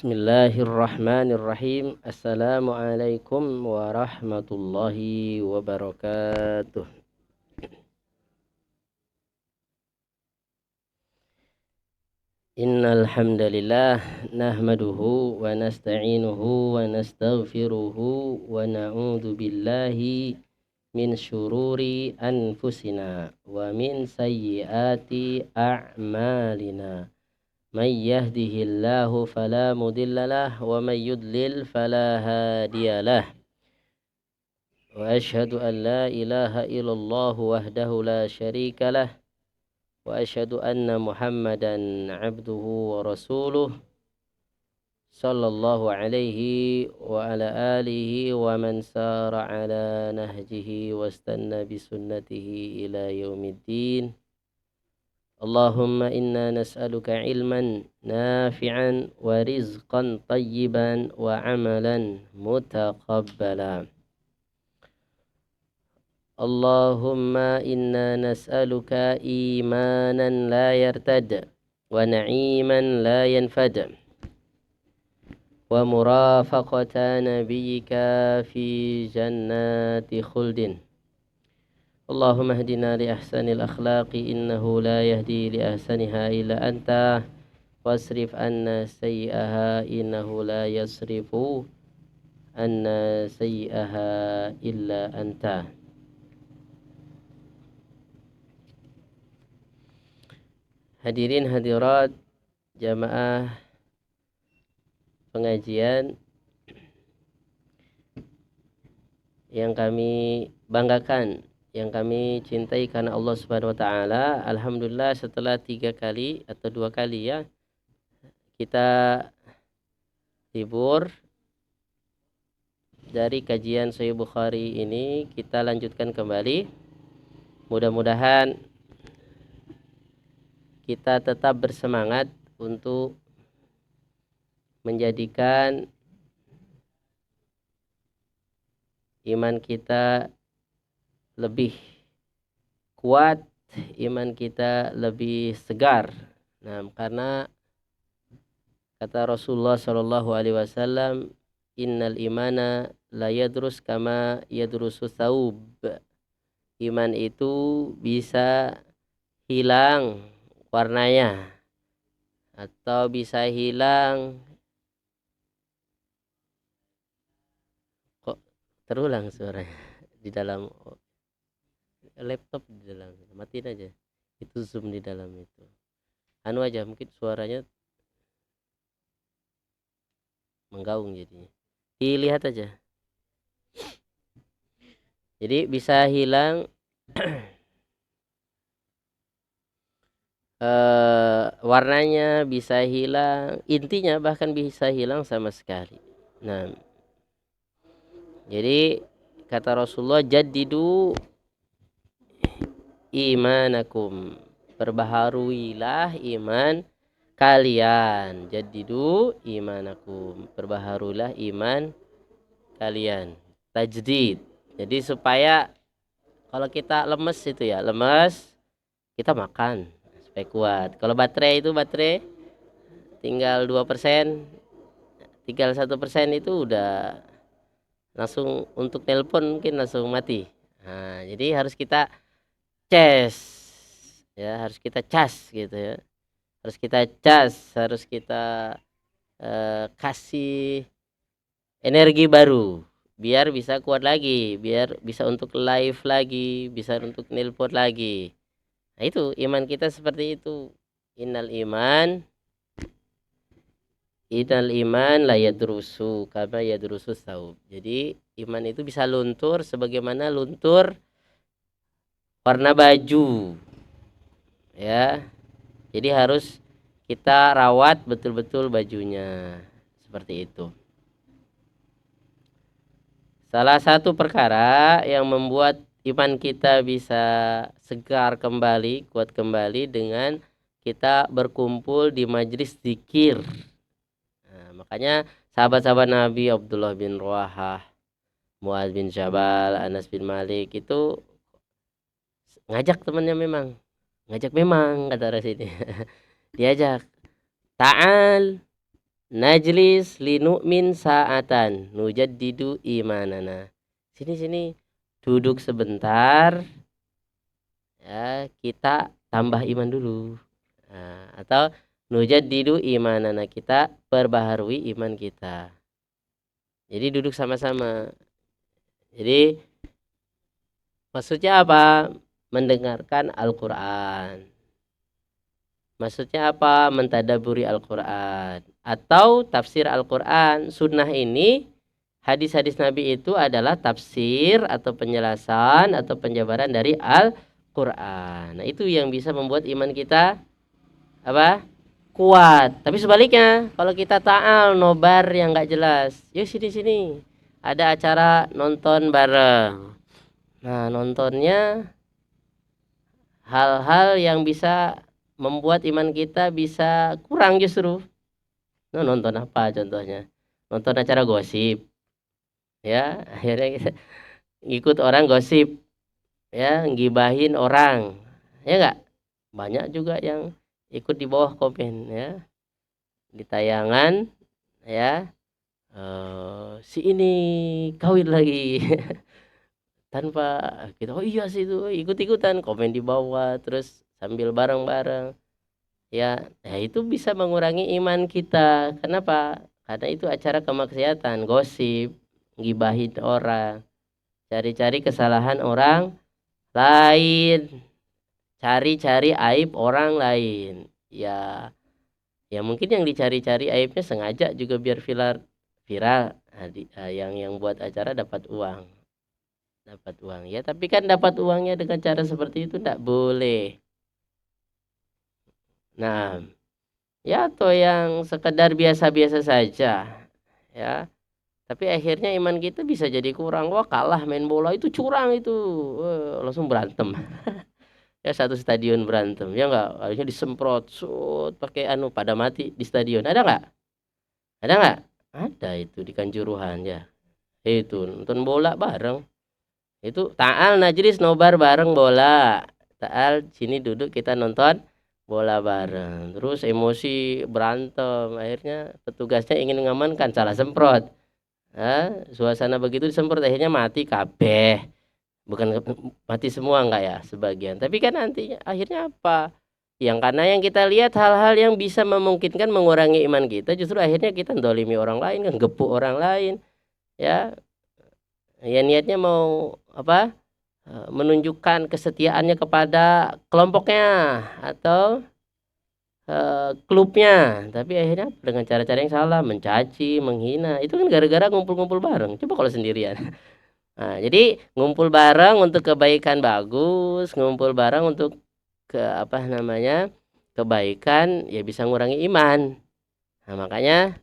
Bismillahirrahmanirrahim. Assalamualaikum warahmatullahi wabarakatuh. Innal hamdalillah nahmaduhu wa nasta'inuhu wa nastaghfiruhu wa na'udzu billahi min syururi anfusina wa min sayyiati a'malina. من يهده الله فلا مضل له ومن يضلل فلا هادي له وأشهد أن لا إله إلا الله وحده لا شريك له وأشهد أن محمدا عبده ورسوله صلى الله عليه وعلى آله ومن سار على نهجه واستنى بسنته إلى يوم الدين. اللهم إنا نسألك علما نافعا ورزقا طيبا وعملا متقبلا. اللهم إنا نسألك إيمانا لا يرتد ونعيما لا ينفد ومرافقة نبيك في جنات خلد. اللهم اهدنا لأحسن الأخلاق إنه لا يهدي لأحسنها إلا أنت واصرف عنا سيئها إنه لا يصرف عنا سيئها إلا أنت. Hadirin hadirat jamaah pengajian yang kami banggakan, yang kami cintai karena Allah Subhanahu wa taala. Alhamdulillah setelah 3 kali atau 2 kali ya kita libur dari kajian Sahih Bukhari ini, kita lanjutkan kembali. Mudah-mudahan kita tetap bersemangat untuk menjadikan iman kita lebih kuat, iman kita lebih segar. Nah, karena kata Rasulullah Shallallahu Alaihi Wasallam, innal imana la yadrus kama yadrusus saub. Iman itu bisa hilang warnanya atau bisa hilang. Kok terulang suaranya di dalam laptop, di dalam, matiin aja itu zoom di dalam itu, anu aja mungkin suaranya menggaung jadinya, dilihat aja. Jadi bisa hilang warnanya, bisa hilang, intinya bahkan bisa hilang sama sekali. Nah, jadi kata Rasulullah, jaddidu imanakum, perbaharuilah iman kalian. Jaddidu imanakum, perbaharuilah iman kalian. Tajdid. Jadi supaya kalau kita lemes itu ya, lemes kita makan supaya kuat. Kalau baterai tinggal 2%, tinggal 1% itu udah langsung untuk telepon mungkin langsung mati. Nah, jadi harus kita cas ya, harus kita cas gitu ya, harus kita cas, harus kita kasih energi baru biar bisa kuat lagi, biar bisa untuk live lagi, bisa untuk nelpon lagi. Nah, itu iman kita seperti itu. Innal iman la yadrusu kama yadrusu saub. Jadi iman itu bisa luntur sebagaimana luntur warna baju ya. Jadi harus kita rawat betul-betul bajunya, seperti itu. Salah satu perkara yang membuat iman kita bisa segar kembali, kuat kembali, dengan kita berkumpul di majlis zikir. Nah, makanya sahabat-sahabat Nabi Abdullah bin Rawahah, Muaz bin Jabal, Anas bin Malik itu ngajak temannya, ngajak memang kata Rasul ini. Diajak, ta'al najlis linu'min sa'atan nujaddidu imanana. Sini duduk sebentar, ya kita tambah iman dulu. Nah, atau nujaddidu imanana, kita perbaharui iman kita. Jadi duduk sama-sama. Jadi maksudnya apa? Mendengarkan Al-Quran. Maksudnya apa? Mentadaburi Al-Quran. Atau tafsir Al-Quran. Sunnah ini, hadis-hadis Nabi itu adalah tafsir atau penjelasan atau penjabaran dari Al-Quran. Nah, itu yang bisa membuat iman kita apa? Kuat. Tapi sebaliknya, kalau kita ta'al nobar yang nggak jelas, yuk sini ada acara nonton bareng. Nah, nontonnya hal-hal yang bisa membuat iman kita bisa kurang justru. Nah, nonton apa contohnya? Nonton acara gosip. Ya, akhirnya kita ikut orang gosip. Ya, ngibahin orang. Ya enggak? Banyak juga yang ikut di bawah komen ya. Di tayangan ya. Si ini kawin lagi. Tanpa kita, oh iya sih itu, ikut-ikutan komen di bawah terus sambil bareng-bareng. Ya, itu bisa mengurangi iman kita. Kenapa? Karena itu acara kemaksiatan, gosip, gibahin orang, cari-cari kesalahan orang lain, cari-cari aib orang lain. Ya, mungkin yang dicari-cari aibnya sengaja juga biar viral. Yang buat acara dapat uang. Ya, tapi kan dapat uangnya dengan cara seperti itu tidak boleh. Nah, ya atau yang sekedar biasa-biasa saja ya, tapi akhirnya iman kita bisa jadi kurang. Wah, kalah main bola itu curang itu. Langsung berantem. Ya, satu stadion berantem ya enggak, harusnya disemprot sut pakai pada mati di stadion. Ada enggak ada itu di Kanjuruhan ya. Itu nonton bola bareng, itu ta'al najlis nobar bareng bola. Ta'al sini duduk kita nonton bola bareng, terus emosi berantem, akhirnya petugasnya ingin mengamankan salah semprot. Suasana begitu disemprot akhirnya mati kabeh. Bukan mati semua enggak ya, sebagian. Tapi kan nantinya akhirnya apa? Karena yang kita lihat hal-hal yang bisa memungkinkan mengurangi iman kita, justru akhirnya kita ndolimi orang lain, kan gepuk orang lain. Ya, niatnya mau apa? Menunjukkan kesetiaannya kepada kelompoknya atau klubnya, tapi akhirnya dengan cara-cara yang salah, mencaci, menghina. Itu kan gara-gara ngumpul-ngumpul bareng. Coba kalau sendirian. Nah, jadi ngumpul bareng untuk kebaikan bagus, ngumpul bareng untuk kebaikan ya bisa ngurangi iman. Nah, makanya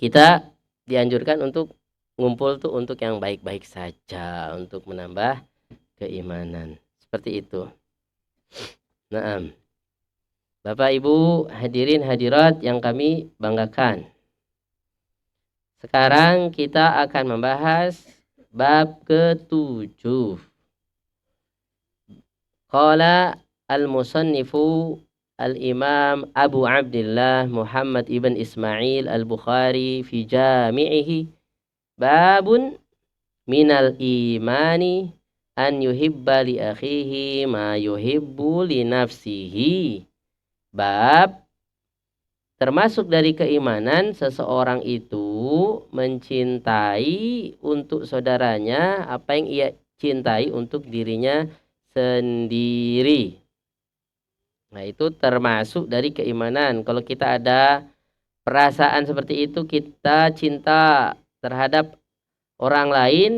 kita dianjurkan untuk ngumpul tuh untuk yang baik-baik saja, untuk menambah keimanan. Seperti itu. Nah, Bapak Ibu hadirin hadirat yang kami banggakan. Sekarang kita akan membahas bab ke-7. Qala al-musannifu al-imam Abu Abdullah Muhammad ibn Ismail al-Bukhari fi jami'ihi babun minal imani an yuhibba li akhihi ma yuhibbu li nafsihi. Bab termasuk dari keimanan seseorang itu mencintai untuk saudaranya apa yang ia cintai untuk dirinya sendiri. Nah, itu termasuk dari keimanan. Kalau kita ada perasaan seperti itu, kita cinta terhadap orang lain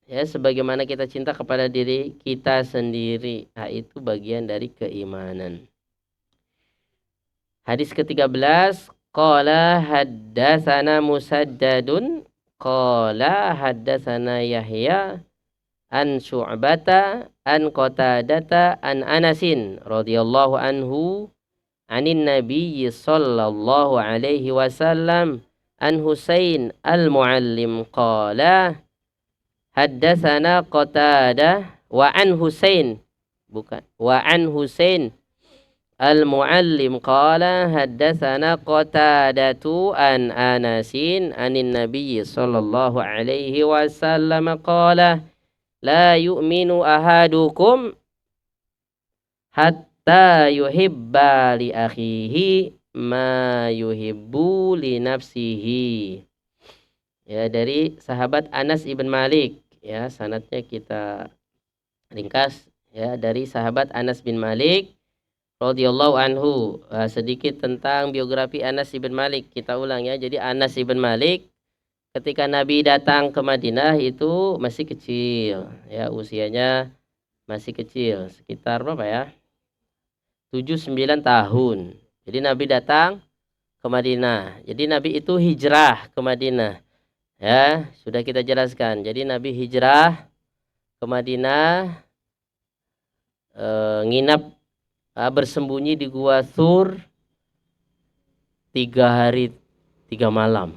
ya sebagaimana kita cinta kepada diri kita sendiri. Nah, itu bagian dari keimanan. Hadis ke-13, qala haddatsana Musaddadun qala haddatsana Yahya an Syu'bata an Qatadata an Anasin radhiyallahu anhu anin nabiyyi sallallahu alaihi wasallam an Husain al-Muallim qala haddatsana Qatadah wa an Husain Al-Muallim qala haddatsana Qatadatu an Anasin anin Nabiy sallallahu alaihi wasallam qala la yu'minu ahadukum hatta yuhibba li akhihi ma yuhibbu li nafsihi. Ya, dari sahabat Anas ibn Malik, ya, sanadnya kita ringkas, ya, dari sahabat Anas bin Malik radhiyallahu anhu. Sedikit tentang biografi Anas ibn Malik kita ulang, ya. Jadi Anas ibn Malik ketika Nabi datang ke Madinah itu masih kecil, ya, usianya masih kecil, sekitar berapa ya? 7-9 tahun. Jadi Nabi datang ke Madinah. Jadi Nabi itu hijrah ke Madinah. Ya, sudah kita jelaskan. Jadi Nabi hijrah ke Madinah, nginap, bersembunyi di Gua Thur 3 hari 3 malam.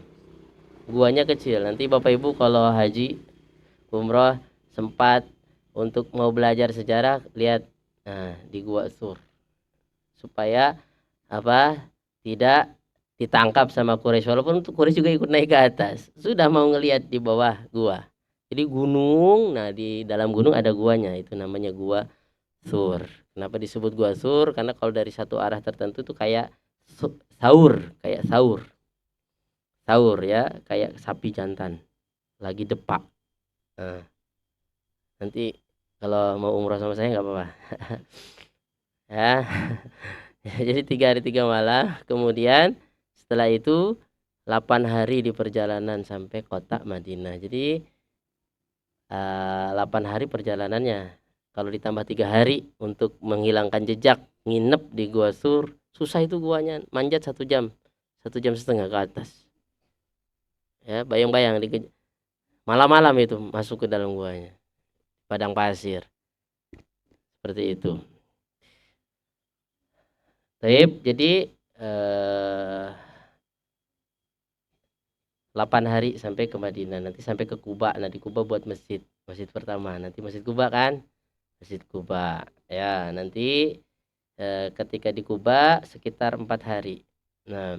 Guanya kecil. Nanti Bapak Ibu kalau haji umroh sempat untuk mau belajar sejarah, lihat, nah, di Gua Thur, supaya apa, tidak ditangkap sama Quraisy. Walaupun Quraisy juga ikut naik ke atas, sudah mau ngelihat di bawah gua. Jadi gunung, nah di dalam gunung ada guanya, itu namanya Gua Thur. Kenapa disebut Gua Thur? Karena kalau dari satu arah tertentu tuh kayak saur ya, kayak sapi jantan lagi depak. Nah, nanti kalau mau umroh sama saya nggak apa-apa. Ya. Jadi 3 hari 3 malam. Kemudian setelah itu 8 hari di perjalanan sampai kota Madinah. Jadi 8 hari perjalanannya. Kalau ditambah 3 hari untuk menghilangkan jejak, nginep di Gua Thur, susah itu guanya, manjat 1 jam, 1,5 jam ke atas. Ya, bayang-bayang malam-malam itu masuk ke dalam guanya, padang pasir, seperti itu. Baik, jadi 8 hari sampai ke Madinah, nanti sampai ke Kuba. Nah, di Kuba buat masjid pertama, nanti Masjid Kuba kan, Masjid Kuba, ya. Nanti ketika di Kuba sekitar 4 hari. Nah,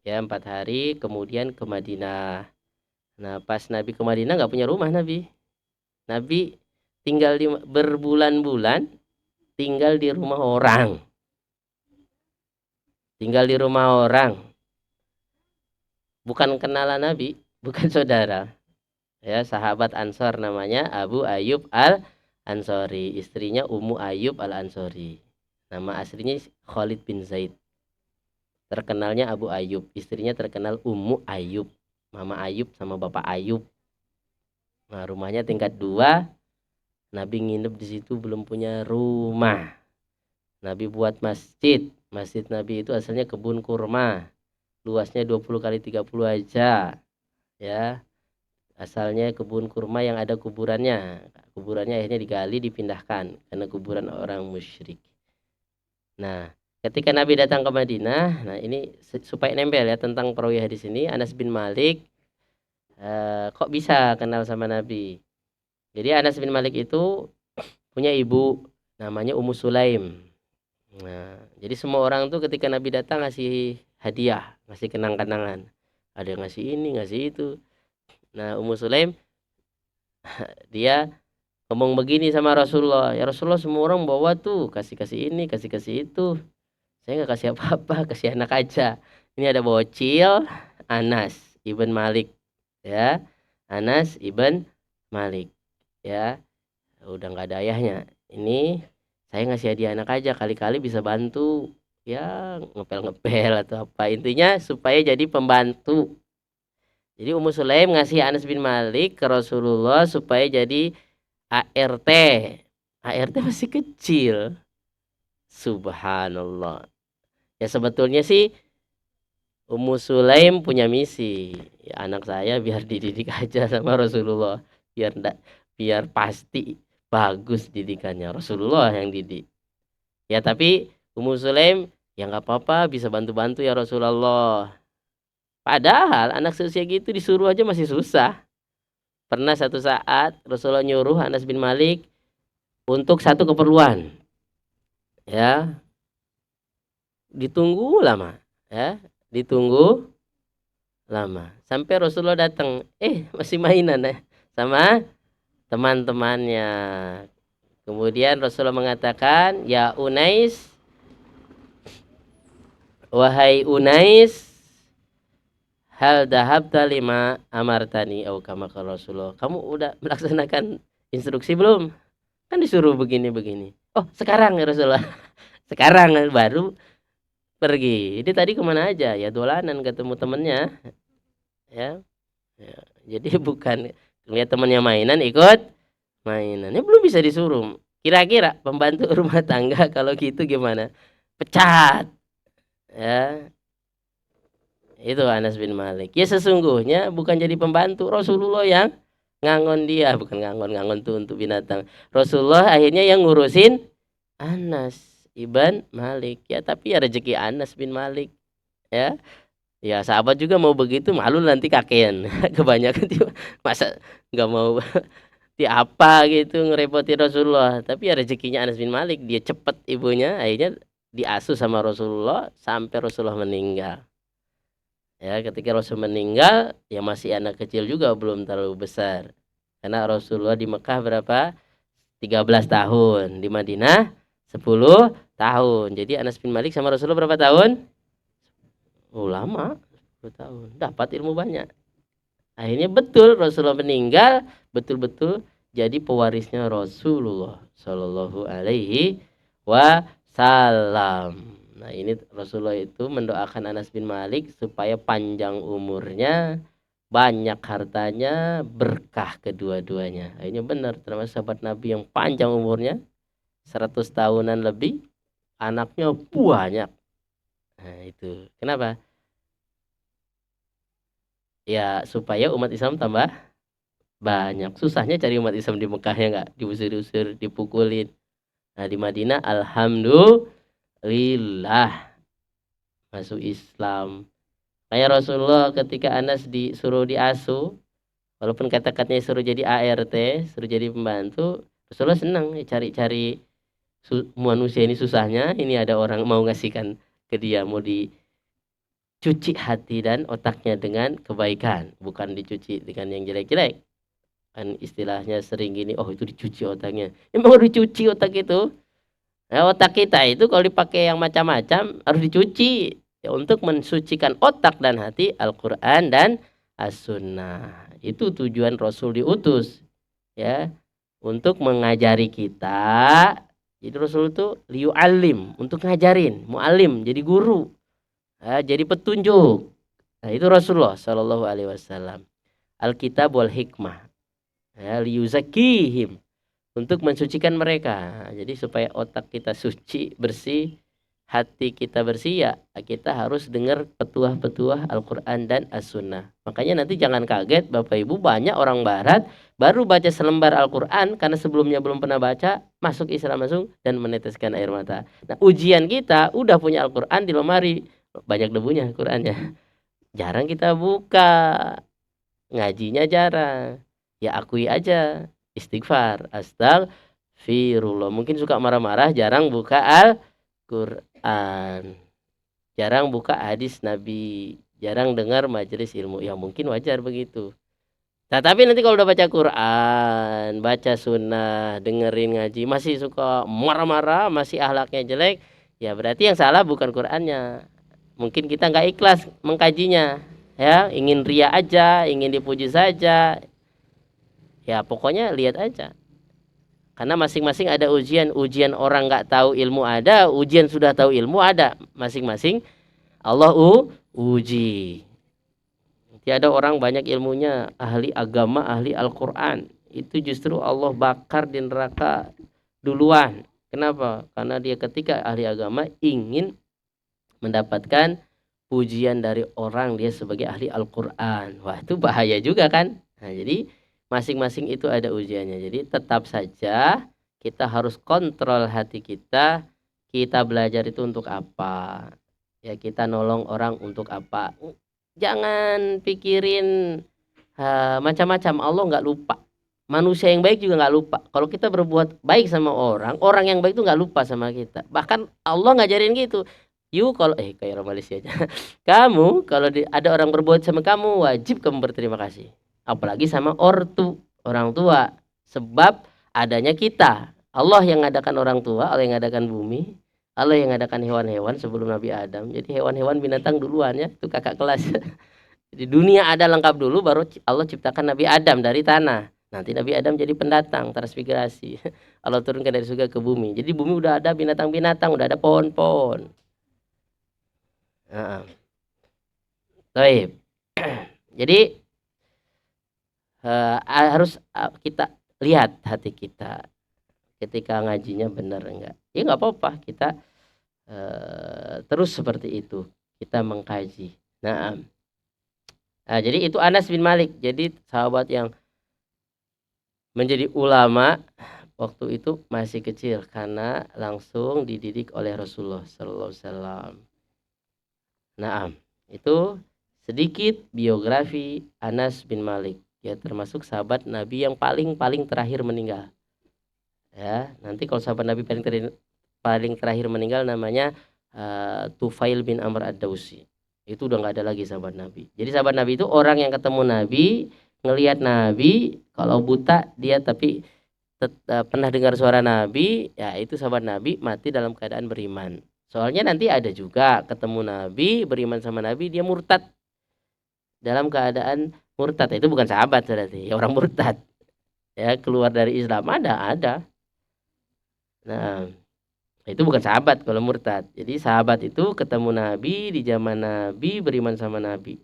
ya, 4 hari kemudian ke Madinah. Nah, pas Nabi ke Madinah nggak punya rumah. Nabi tinggal berbulan-bulan tinggal di rumah orang. Bukan kenalan Nabi, bukan saudara. Ya, sahabat Ansor namanya Abu Ayyub Al-Ansori, istrinya Ummu Ayyub Al-Ansori. Nama aslinya Khalid bin Zaid. Terkenalnya Abu Ayyub, istrinya terkenal Ummu Ayyub, Mama Ayyub sama Bapak Ayyub. Nah, rumahnya tingkat 2. Nabi nginep di situ, belum punya rumah. Nabi buat masjid. Masjid Nabi itu asalnya kebun kurma. Luasnya 20 kali 30 aja. Ya. Asalnya kebun kurma yang ada kuburannya. Kuburannya akhirnya digali, dipindahkan karena kuburan orang musyrik. Nah, ketika Nabi datang ke Madinah, nah ini supaya nempel ya tentang perawi hadis ini, Anas bin Malik kok bisa kenal sama Nabi. Jadi Anas bin Malik itu punya ibu namanya Ummu Sulaim. Nah, jadi semua orang tuh ketika Nabi datang ngasih hadiah, ngasih kenang-kenangan. Ada yang ngasih ini, ngasih itu. Nah, Ummu Sulaim dia ngomong begini sama Rasulullah, ya Rasulullah, semua orang bawa tuh kasih ini, kasih itu. Saya nggak kasih apa-apa, kasih anak aja. Ini ada bocil, Anas ibn Malik, ya, Anas ibn Malik, ya, udah nggak ada ayahnya. Ini saya ngasih hadiah anak aja, kali-kali bisa bantu, ya, ngepel-ngepel atau apa. Intinya supaya jadi pembantu. Jadi Ummu Sulaim ngasih Anas bin Malik ke Rasulullah supaya jadi ART. ART masih kecil. Subhanallah. Ya, sebetulnya sih Ummu Sulaim punya misi. Ya, anak saya biar dididik aja sama Rasulullah. Biar pasti bagus didikannya. Rasulullah yang didik. Ya, tapi Ummu Sulaim, ya nggak apa-apa, bisa bantu-bantu ya Rasulullah. Padahal anak seusia gitu disuruh aja masih susah. Pernah satu saat Rasulullah nyuruh Anas bin Malik untuk satu keperluan. Ya, ditunggu lama, ya, ditunggu lama sampai Rasulullah datang, masih mainan ya sama teman-temannya. Kemudian Rasulullah mengatakan, ya Unais, wahai Unais, hal dahabta lima amartani au kama qala Rasulullah. Kamu udah melaksanakan instruksi belum? Kan disuruh begini-begini. Oh, sekarang ya Rasulullah. Sekarang baru pergi. Ini tadi kemana aja? Ya dolanan ketemu temennya. Ya. Jadi bukan lihat temannya mainan ikut mainan. Ini belum bisa disuruh. Kira-kira pembantu rumah tangga kalau gitu gimana? Pecat. Ya. Itu Anas bin Malik. Ya sesungguhnya bukan jadi pembantu, Rasulullah yang ngangon dia, bukan ngangon tuh untuk binatang. Rasulullah akhirnya yang ngurusin Anas ibn Malik. Ya tapi ya rezeki Anas bin Malik. Ya. Ya sahabat juga mau begitu, malu nanti kakean. Kebanyakan dia masa nggak mau di apa gitu ngerepoti Rasulullah. Tapi ya rezekinya Anas bin Malik, dia cepet ibunya, akhirnya diasuh sama Rasulullah sampai Rasulullah meninggal. Ya, ketika Rasul meninggal, ya masih anak kecil juga, belum terlalu besar. Karena Rasulullah di Mekah berapa? 13 tahun. Di Madinah 10 tahun. Jadi Anas bin Malik sama Rasulullah berapa tahun? Lama. 10 tahun. Dapat ilmu banyak. Akhirnya betul Rasulullah meninggal, betul-betul jadi pewarisnya Rasulullah Shallallahu Alaihi Wasallam. Nah ini Rasulullah itu mendoakan Anas bin Malik supaya panjang umurnya, banyak hartanya, berkah kedua-duanya. Akhirnya benar, termasuk sahabat Nabi yang panjang umurnya, 100 tahunan lebih, anaknya banyak. Nah itu kenapa? Ya supaya umat Islam tambah banyak. Susahnya cari umat Islam di Mekah ya nggak, diusir-usir, dipukulin. Nah di Madinah alhamdulillah masuk Islam. Kayak Rasulullah ketika Anas disuruh diasuh, walaupun kata-katanya suruh jadi ART, suruh jadi pembantu, Rasulullah senang ya, cari-cari manusia ini susahnya, ini ada orang mau ngasihkan ke dia, mau dicuci hati dan otaknya dengan kebaikan, bukan dicuci dengan yang jelek-jelek. Kan istilahnya sering gini, oh itu dicuci otaknya. Memang harus dicuci otak itu. Nah, otak kita itu kalau dipakai yang macam-macam harus dicuci ya, untuk mensucikan otak dan hati Al-Quran dan As-Sunnah. Itu tujuan Rasul diutus ya, untuk mengajari kita. Jadi Rasul itu liu'alim, untuk ngajarin, mu'alim, jadi guru ya, jadi petunjuk. Nah itu Rasulullah Shallallahu Alaihi Wasallam. Alkitab wal hikmah ya, liyuzakihim, untuk mensucikan mereka. Jadi supaya otak kita suci, bersih, hati kita bersih ya, kita harus dengar petuah-petuah Al-Quran dan As-Sunnah. Makanya nanti jangan kaget Bapak Ibu, banyak orang Barat baru baca selembar Al-Quran karena sebelumnya belum pernah baca, masuk Islam langsung dan meneteskan air mata. Nah ujian kita udah punya Al-Quran di lemari, banyak debunya Al-Qurannya, jarang kita buka, ngajinya jarang. Ya akui aja, istighfar, astagfirullah. Mungkin suka marah-marah, jarang buka Al-Quran, jarang buka hadis Nabi, jarang dengar majelis ilmu. Ya mungkin wajar begitu. Nah, tapi nanti kalau udah baca Quran, baca sunnah, dengerin ngaji, masih suka marah-marah, masih ahlaknya jelek, ya berarti yang salah bukan Qurannya. Mungkin kita nggak ikhlas mengkajinya, ya ingin ria aja, ingin dipuji saja. Ya pokoknya lihat aja. Karena masing-masing ada ujian. Ujian orang nggak tahu ilmu ada, ujian sudah tahu ilmu ada. Masing-masing Allah uji. Tiada orang banyak ilmunya, ahli agama, ahli Al-Quran, itu justru Allah bakar di neraka duluan. Kenapa? Karena dia ketika ahli agama ingin mendapatkan pujian dari orang dia sebagai ahli Al-Quran. Wah itu bahaya juga kan. Nah jadi masing-masing itu ada ujiannya. Jadi tetap saja kita harus kontrol hati kita. Kita belajar itu untuk apa? Ya kita nolong orang untuk apa? Jangan pikirin macam-macam. Allah nggak lupa. Manusia yang baik juga nggak lupa. Kalau kita berbuat baik sama orang, orang yang baik itu nggak lupa sama kita. Bahkan Allah ngajarin gitu. You kalau kayak orang Malaysia aja. Kamu kalau ada orang berbuat sama kamu, wajib kamu berterima kasih. Apalagi sama orang tua. Sebab adanya kita. Allah yang ngadakan orang tua, Allah yang ngadakan bumi, Allah yang ngadakan hewan-hewan sebelum Nabi Adam. Jadi hewan-hewan binatang duluan ya, itu kakak kelas. Jadi dunia ada lengkap dulu, baru Allah ciptakan Nabi Adam dari tanah. Nanti Nabi Adam jadi pendatang, transmigrasi. Allah turunkan dari surga ke bumi. Jadi bumi udah ada binatang-binatang, udah ada pohon-pohon. Baik. Jadi harus kita lihat hati kita ketika ngajinya benar enggak. Ya nggak apa-apa, kita terus seperti itu, kita mengkaji. Nah, jadi itu Anas bin Malik. Jadi sahabat yang menjadi ulama waktu itu masih kecil karena langsung dididik oleh Rasulullah sallallahu alaihi wasallam. Nah, itu sedikit biografi Anas bin Malik. Ya, termasuk sahabat Nabi yang paling terakhir meninggal. Ya, nanti kalau sahabat Nabi paling terakhir meninggal namanya Tufail bin Amr ad-Dausi. Itu udah nggak ada lagi sahabat Nabi. Jadi sahabat Nabi itu orang yang ketemu Nabi, ngelihat Nabi, kalau buta dia tapi pernah dengar suara Nabi, ya itu sahabat Nabi, mati dalam keadaan beriman. Soalnya nanti ada juga ketemu Nabi, beriman sama Nabi, dia murtad. Dalam keadaan murtad, itu bukan sahabat berarti, ya orang murtad. Ya, keluar dari Islam ada. Nah, itu bukan sahabat kalau murtad. Jadi sahabat itu ketemu Nabi di zaman Nabi, beriman sama Nabi.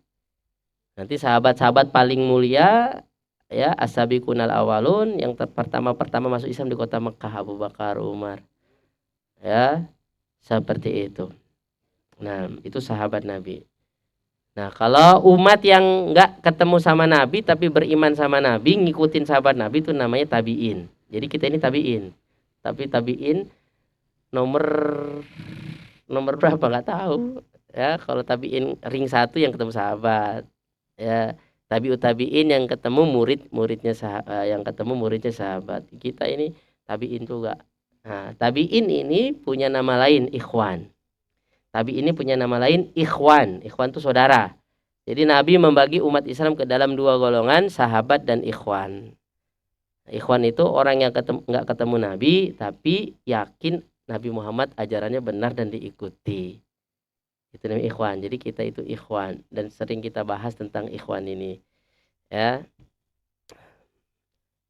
Nanti sahabat-sahabat paling mulia ya as-sabiqunal awalun, yang pertama masuk Islam di kota Mekah, Abu Bakar, Umar. Ya, seperti itu. Nah, itu sahabat Nabi. Nah, kalau umat yang nggak ketemu sama Nabi tapi beriman sama Nabi, ngikutin sahabat Nabi, itu namanya tabi'in. Jadi kita ini tabi'in. Tapi tabi'in nomor berapa nggak tahu. Ya, kalau tabi'in ring 1 yang ketemu sahabat. Ya, tabi'in yang ketemu muridnya yang ketemu muridnya sahabat. Kita ini tabi'in juga. Nah, tabi'in ini punya nama lain ikhwan. Tabi'in ini punya nama lain ikhwan. Ikhwan itu saudara. Jadi Nabi membagi umat Islam ke dalam 2 golongan, sahabat dan ikhwan. Ikhwan itu orang yang nggak ketemu Nabi tapi yakin Nabi Muhammad ajarannya benar dan diikuti. Itu namanya ikhwan. Jadi kita itu ikhwan dan sering kita bahas tentang ikhwan ini. Ya.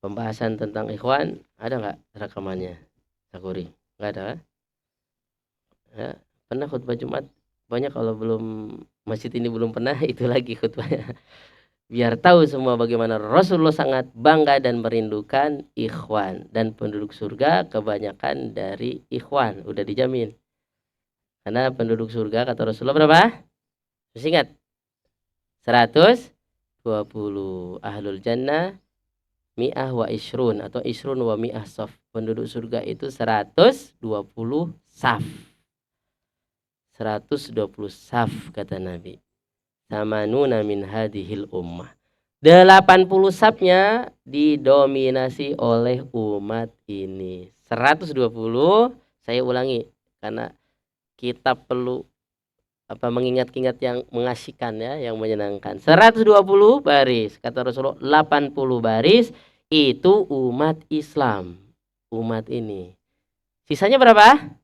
Pembahasan tentang ikhwan ada nggak rekamannya? Sakuri? Nggak ada. Ya. Pernah khutbah Jumat? Banyak, kalau belum masjid ini belum pernah, itu lagi khutbahnya. Biar tahu semua bagaimana Rasulullah sangat bangga dan merindukan ikhwan. Dan penduduk surga kebanyakan dari ikhwan. Udah dijamin. Karena penduduk surga kata Rasulullah berapa? Masih ingat? 120. Ahlul jannah mi'ah wa ishrun atau ishrun wa mi'ah saf. Penduduk surga itu 120 saf. 120 saf kata Nabi. Samanuna min hadihil ummah. 80 safnya didominasi oleh umat ini. 120, saya ulangi karena kita perlu mengingat-ingat yang mengasihkan ya, yang menyenangkan. 120 baris, kata Rasulullah, 80 baris itu umat Islam. Umat ini. Sisanya berapa?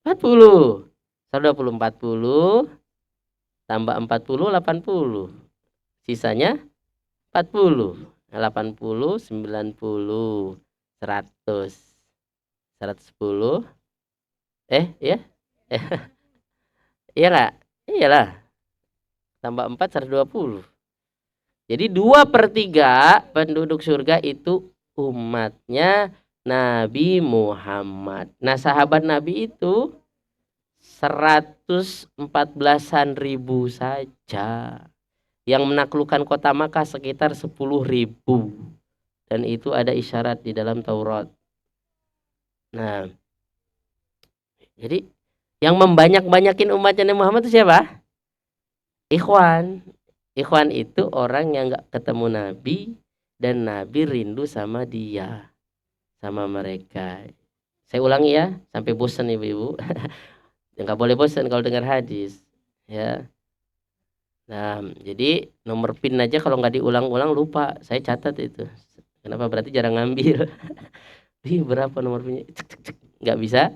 40. 120 40 tambah 40 80. Sisanya 40. 80 90 100 110 ya. Iya nggak? Iyalah. Tambah 4 120. Jadi 2/3 penduduk surga itu umatnya Nabi Muhammad. Nah, sahabat Nabi itu 114-an ribu saja. Yang menaklukkan kota Makkah sekitar 10.000. Dan itu ada isyarat di dalam Taurat. Nah, jadi yang membanyak-banyakin umatnya Nabi Muhammad itu siapa? Ikhwan. Ikhwan itu orang yang gak ketemu Nabi dan Nabi rindu sama dia, sama mereka. Saya ulangi ya, sampai bosan ibu-ibu. Nggak boleh bosan kalau dengar hadis, ya. Nah, jadi nomor PIN aja kalau nggak diulang-ulang lupa. Saya catat itu. Kenapa? Berarti jarang ngambil. Ih, berapa nomor PIN-nya? Cek, cek, cek. Nggak bisa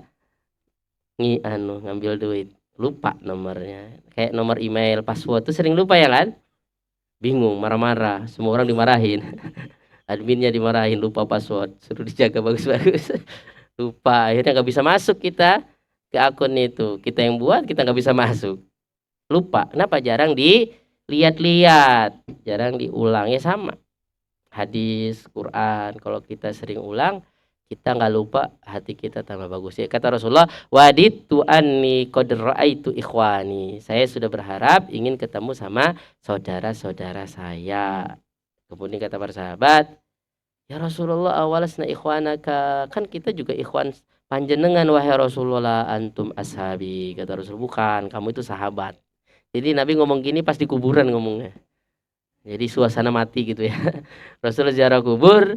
ngambil duit. Lupa nomornya. Kayak nomor email, password tuh sering lupa ya kan? Bingung, marah-marah. Semua orang dimarahin. Adminnya dimarahin, lupa password. Suruh dijaga bagus-bagus. Lupa. Akhirnya nggak bisa masuk kita ke akun itu. Kita yang buat, kita nggak bisa masuk. Lupa. Kenapa? Jarang dilihat-lihat, jarang diulang. Ya sama hadis Quran, kalau kita sering ulang kita nggak lupa, hati kita tambah bagus. Ya kata Rasulullah, waditu anni qad raaitu ikhwani, saya sudah berharap ingin ketemu sama saudara-saudara saya. Kemudian kata para sahabat, ya Rasulullah, awalasna ikhwanaka, kan kita juga ikhwan panjenengan wahai Rasulullah. Antum ashabi, kata Rasul. Bukan, kamu itu sahabat. Jadi Nabi ngomong gini pas di kuburan ngomongnya. Jadi suasana mati gitu ya. Rasul ziarah kubur,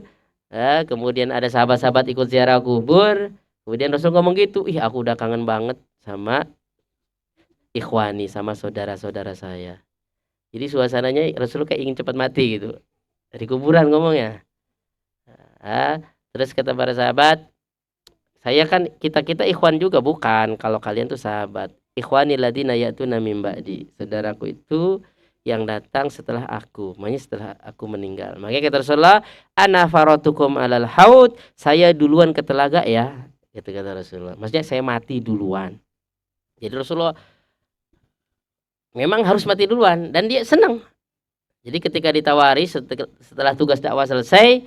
kemudian ada sahabat-sahabat ikut ziarah kubur. Kemudian Rasul ngomong gitu, ih aku udah kangen banget sama ikhwani, sama saudara-saudara saya. Jadi suasananya Rasul kayak ingin cepat mati gitu. Dari kuburan ngomongnya. Terus kata para sahabat, saya kan kita ikhwan juga, bukan, kalau kalian tuh sahabat. Ikhwani ladina ya'tuna min ba'di, saudaraku itu yang datang setelah aku, makanya setelah aku meninggal. Makanya kata Rasulullah, ana faratukum alal haud, saya duluan ke telaga ya, gitu kata Rasulullah. Maksudnya saya mati duluan. Jadi Rasulullah memang harus mati duluan dan dia senang. Jadi ketika ditawari setelah tugas dakwah selesai,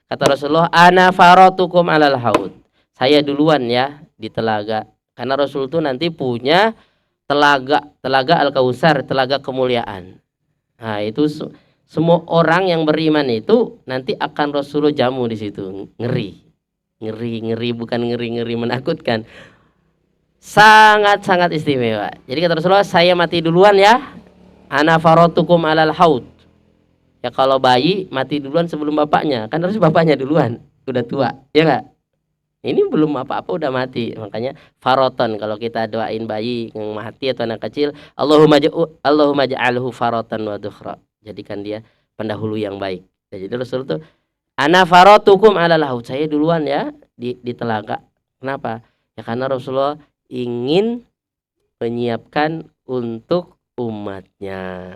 kata Rasulullah, ana faratukum alal haud, saya duluan ya di telaga. Karena Rasul itu nanti punya telaga Al-Kautsar, telaga kemuliaan. Nah, itu semua orang yang beriman itu nanti akan Rasulullah jamu di situ. Ngeri, bukan ngeri menakutkan. Sangat istimewa. Jadi kata Rasulullah, saya mati duluan ya. Ana faratukum alal haud. Ya kalau bayi mati duluan sebelum bapaknya, kan harus bapaknya duluan, udah tua, ya nggak? Ini belum apa-apa udah mati. Makanya faroton, kalau kita doain bayi yang mati atau anak kecil, Allahumma ja'alhu farotan wa dukhra, jadikan dia pendahulu yang baik. Nah, jadi Rasul tuh, ana farotukum alal haud, saya duluan ya di telaga. Kenapa? Ya karena Rasulullah ingin menyiapkan untuk umatnya.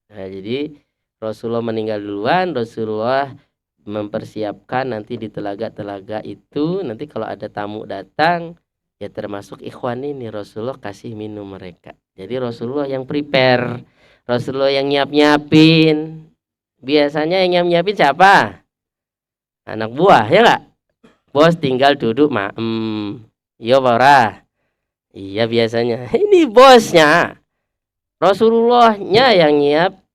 Nah, jadi Rasulullah meninggal duluan, Rasulullah mempersiapkan nanti di telaga-telaga itu, nanti kalau ada tamu datang, ya termasuk ikhwan ini, Rasulullah kasih minum mereka. Jadi Rasulullah yang prepare, Rasulullah yang nyiapin. Biasanya yang nyiapin siapa? Anak buah, ya nggak? Bos tinggal duduk iya para. Iya biasanya. Ini bosnya. Rasulullahnya yang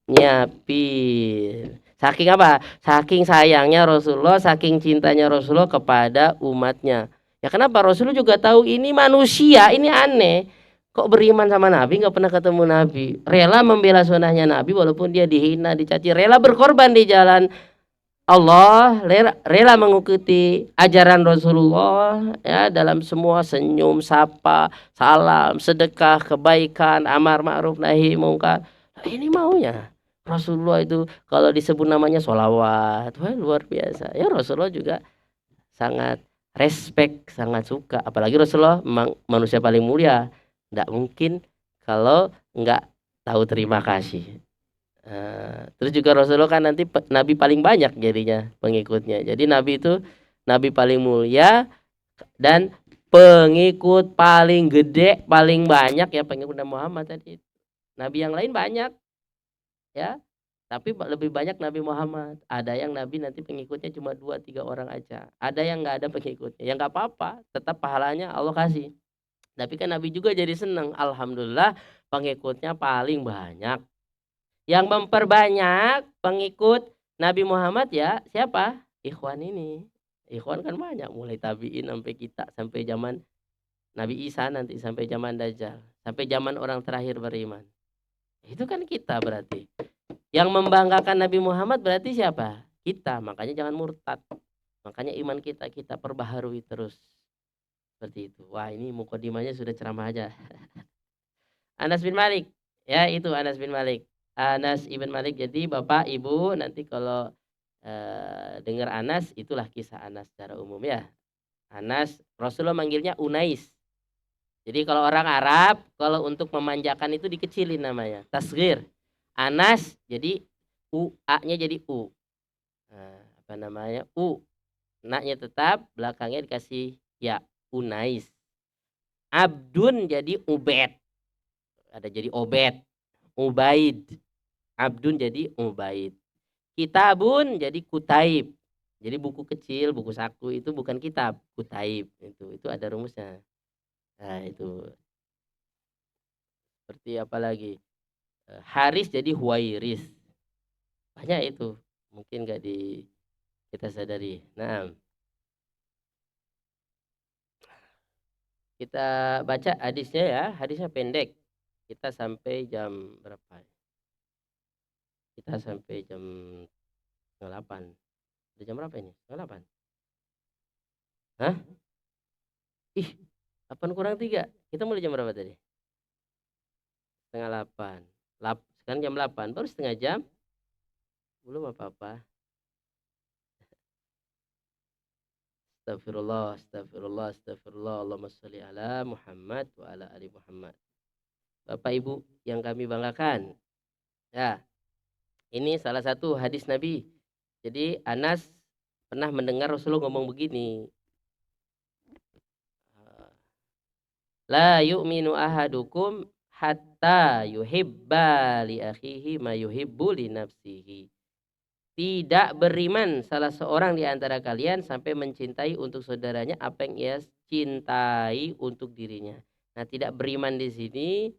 nyiapin. Saking apa? Saking sayangnya Rasulullah, saking cintanya Rasulullah kepada umatnya. Ya kenapa? Rasulullah juga tahu ini manusia, ini aneh. Kok beriman sama Nabi, nggak pernah ketemu Nabi. Rela membela sunnahnya Nabi walaupun dia dihina, dicaci. Rela berkorban di jalan Allah, rela mengikuti ajaran Rasulullah ya, dalam semua senyum, sapa, salam, sedekah, kebaikan, amar ma'ruf nahi mungkar. Nah, ini maunya Rasulullah itu kalau disebut namanya sholawat, wah luar biasa. Ya Rasulullah juga sangat respect, sangat suka. Apalagi Rasulullah memang manusia paling mulia. Tidak mungkin kalau nggak tahu terima kasih. Terus juga Rasulullah kan nanti Nabi paling banyak jadinya pengikutnya. Jadi Nabi itu Nabi paling mulia dan pengikut paling gede, paling banyak ya pengikut Muhammad tadi. Nabi yang lain banyak ya, tapi lebih banyak Nabi Muhammad. Ada yang Nabi nanti pengikutnya cuma 2-3 orang aja. Ada yang nggak ada pengikutnya. Ya nggak apa-apa, tetap pahalanya Allah kasih. Tapi kan Nabi juga jadi senang. Alhamdulillah pengikutnya paling banyak. Yang memperbanyak pengikut Nabi Muhammad ya siapa? Ikhwan ini. Ikhwan kan banyak, mulai tabiin sampai kita, sampai zaman Nabi Isa, nanti sampai zaman Dajjal, sampai zaman orang terakhir beriman. Itu kan kita berarti. Yang membanggakan Nabi Muhammad berarti siapa? Kita. Makanya jangan murtad. Makanya iman kita perbaharui terus. Seperti itu. Wah, ini mukadimahnya sudah ceramah aja. Anas bin Malik. Ya, itu Anas bin Malik. Anas ibn Malik. Jadi Bapak, Ibu nanti kalau dengar Anas, itulah kisah Anas secara umum ya. Anas, Rasulullah manggilnya Unais. Jadi kalau orang Arab, kalau untuk memanjakan itu dikecilin namanya, tasghir. Anas jadi A-nya jadi U. Nah, apa namanya? U. Na-nya tetap, belakangnya dikasih ya, Unais. Abdun jadi Ubed. Ada jadi Obed, Ubaid. Abdun jadi Ubaid. Kitabun jadi Kutaib. Jadi buku kecil, buku saku itu bukan kitab, Kutaib. Itu ada rumusnya. Nah, itu seperti apa lagi? Haris jadi Huwairis. Banyak itu. Mungkin nggak kita sadari. Nah, kita baca hadisnya ya. Hadisnya pendek. Kita sampai jam berapa? Kita sampai jam 8. Udah jam berapa ini? 8. Hah? Ih, 8 kurang 3. Kita mulai jam berapa tadi? Setengah 8. Sekarang jam 8. Baru setengah jam. Belum apa-apa. Astagfirullah, astagfirullah, astagfirullah. Allahumma sholli ala Muhammad wa ala ali Muhammad. Bapak Ibu yang kami banggakan. Ya, ini salah satu hadis Nabi. Jadi Anas pernah mendengar Rasulullah ngomong begini. La yu'minu ahadukum hatta yuhibba li akhihi ma yuhibbu li nafsihi. Tidak beriman salah seorang di antara kalian sampai mencintai untuk saudaranya apa yang ia cintai untuk dirinya. Nah, tidak beriman di sini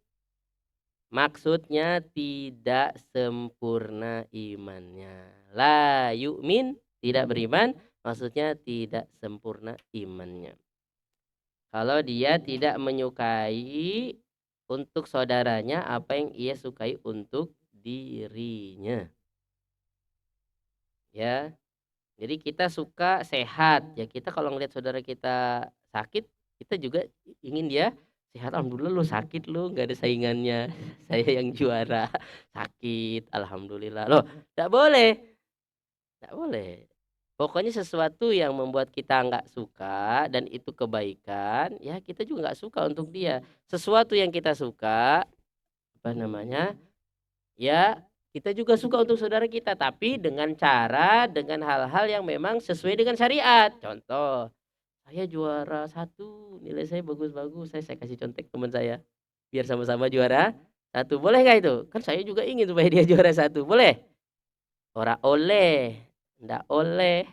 maksudnya tidak sempurna imannya. La yu'min, tidak beriman, maksudnya tidak sempurna imannya. Kalau dia tidak menyukai untuk saudaranya apa yang ia sukai untuk dirinya. Ya. Jadi kita suka sehat. Ya kita kalau ngelihat saudara kita sakit, kita juga ingin dia sehat. Alhamdulillah lu sakit lu nggak ada saingannya. Saya yang juara. Sakit, alhamdulillah. Loh, enggak boleh. Enggak boleh. Pokoknya sesuatu yang membuat kita nggak suka dan itu kebaikan, ya kita juga nggak suka untuk dia. Sesuatu yang kita suka, apa namanya? Ya kita juga suka untuk saudara kita, tapi dengan dengan hal-hal yang memang sesuai dengan syariat. Contoh, saya juara 1, nilai saya bagus-bagus, saya kasih contek teman saya, biar sama-sama juara 1. Boleh nggak itu? Kan saya juga ingin supaya dia juara 1. Boleh? Ora oleh, ndak oleh,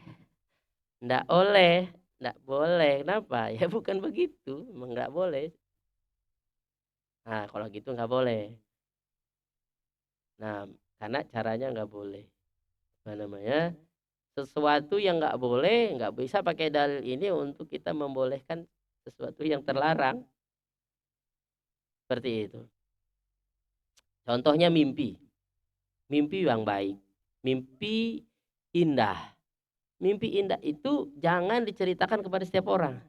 ndak oleh, ndak boleh. Kenapa? Ya bukan begitu, emang nggak boleh. Nah kalau gitu nggak boleh. Nah karena caranya nggak boleh. Apa namanya? Sesuatu yang nggak boleh, nggak bisa pakai dalil ini untuk kita membolehkan sesuatu yang terlarang. Seperti itu. Contohnya mimpi. Mimpi yang baik. Mimpi indah. Mimpi indah itu jangan diceritakan kepada setiap orang.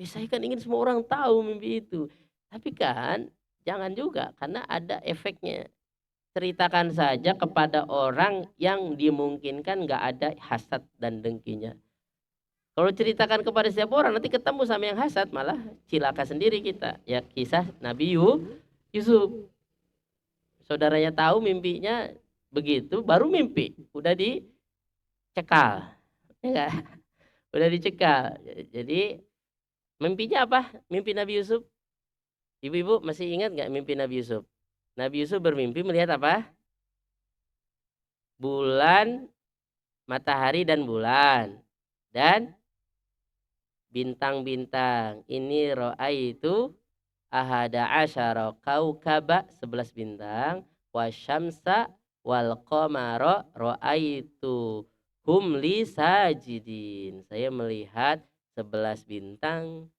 Saya kan ingin semua orang tahu mimpi itu. Tapi kan jangan juga karena ada efeknya. Ceritakan saja kepada orang yang dimungkinkan nggak ada hasad dan dengkinya. Kalau ceritakan kepada setiap orang nanti ketemu sama yang hasad malah cilaka sendiri kita. Ya kisah Nabi Yusuf. Saudaranya tahu mimpinya begitu baru mimpi. Udah dicekal. Ya gak? Udah dicekal. Jadi mimpinya apa? Mimpi Nabi Yusuf. Ibu-ibu masih ingat nggak mimpi Nabi Yusuf? Nabi Yusuf bermimpi melihat apa? Bulan, matahari dan bulan. Dan bintang-bintang. Ini itu ahada asyara kaukaba 11 bintang wasyamsa wal qamara raaitu hum li sajidin. Saya melihat 11 bintang,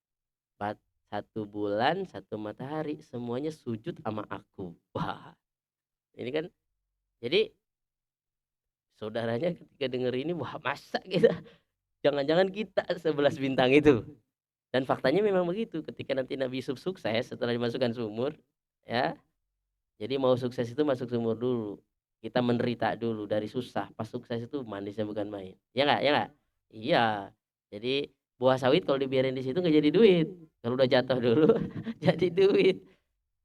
1 bulan, 1 matahari semuanya sujud sama aku. Wah. Ini kan jadi saudaranya ketika denger ini wah masa kita jangan-jangan kita 11 bintang itu. Dan faktanya memang begitu, ketika nanti Nabi Yusuf sukses setelah dimasukkan sumur, ya. Jadi mau sukses itu masuk sumur dulu. Kita menderita dulu dari susah. Pas sukses itu manisnya bukan main. Ya nggak? Ya nggak? Iya. Jadi buah sawit kalau dibiarin di situ nggak jadi duit. Kalau udah jatuh dulu jadi duit.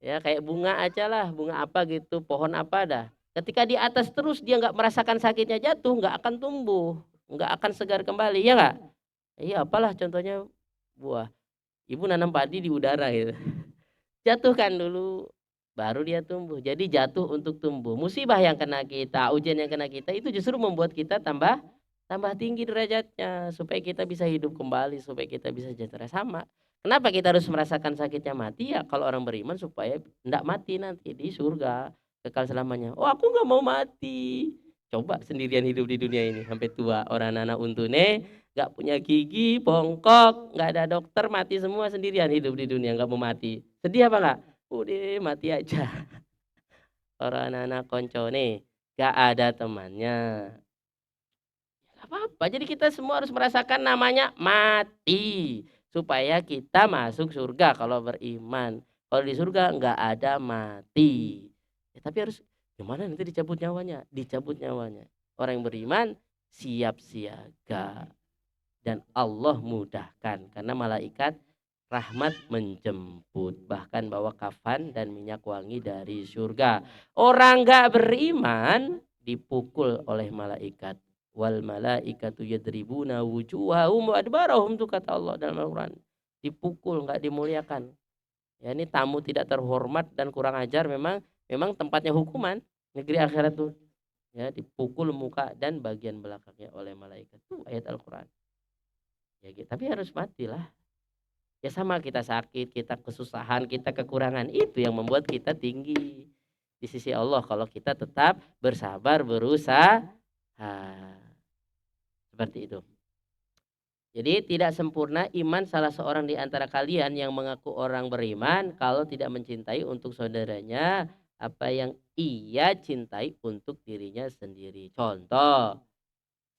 Ya kayak bunga aja lah, bunga apa gitu, pohon apa dah. Ketika di atas terus dia nggak merasakan sakitnya jatuh, nggak akan tumbuh, nggak akan segar kembali, ya nggak? Iya, apalah contohnya buah. Ibu nanam padi di udara gitu. Jatuhkan dulu, baru dia tumbuh. Jadi jatuh untuk tumbuh. Musibah yang kena kita, ujian yang kena kita itu justru membuat kita tambah tinggi derajatnya supaya kita bisa hidup kembali, supaya kita bisa sejahtera sama. Kenapa kita harus merasakan sakitnya mati? Ya kalau orang beriman supaya tidak mati nanti di surga kekal selamanya. Oh, aku nggak mau mati. Coba sendirian hidup di dunia ini sampai tua, orang anak untune, nggak punya gigi, bongkok, nggak ada dokter, mati semua sendirian hidup di dunia, nggak mau mati. Sedih apa nggak? Udah mati aja. Orang anak koncone, nggak ada temannya. Nggak apa-apa. Jadi kita semua harus merasakan namanya mati supaya kita masuk surga kalau beriman. Kalau di surga nggak ada mati. Ya, tapi harus gimana nanti dicabut nyawanya? Dicabut nyawanya. Orang yang beriman siap siaga. Dan Allah mudahkan karena malaikat rahmat menjemput, bahkan bawa kafan dan minyak wangi dari surga. Orang gak beriman dipukul oleh malaikat. Wal malaikatu yadribuna wujuhahum wa adbarahum, tuh kata Allah dalam Al-Quran. Dipukul, nggak dimuliakan. Ya, ini tamu tidak terhormat dan kurang ajar, memang tempatnya hukuman negeri akhirat tuh. Ya, dipukul muka dan bagian belakangnya oleh malaikat. Tuh ayat Al-Quran. Ya gitu. Tapi harus matilah. Ya sama, kita sakit, kita kesusahan, kita kekurangan, itu yang membuat kita tinggi di sisi Allah kalau kita tetap bersabar berusaha. Seperti itu. Jadi tidak sempurna iman salah seorang di antara kalian yang mengaku orang beriman kalau tidak mencintai untuk saudaranya apa yang ia cintai untuk dirinya sendiri. Contoh,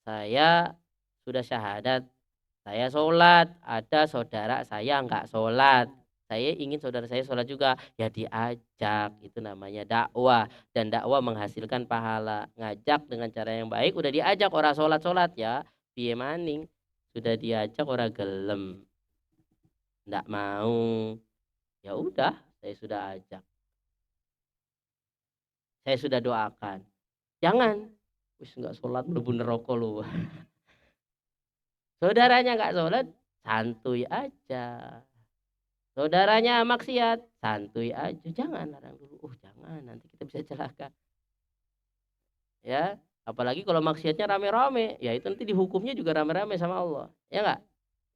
saya sudah syahadat, saya sholat, ada saudara saya nggak sholat. Saya ingin saudara saya sholat juga, ya diajak, itu namanya dakwah. Dan dakwah menghasilkan pahala. Ngajak dengan cara yang baik, udah diajak orang sholat-sholat ya, piye maning. Sudah diajak orang gelem, nggak mau. Ya udah, saya sudah ajak. Saya sudah doakan. Jangan, wis nggak sholat mlebu neraka lu. Saudaranya nggak sholat, santuy aja. Saudaranya maksiat, santuy aja. Jangan larang dulu. Oh jangan, nanti kita bisa celaka. Ya, apalagi kalau maksiatnya rame-rame, ya itu nanti dihukumnya juga rame-rame sama Allah. Ya nggak?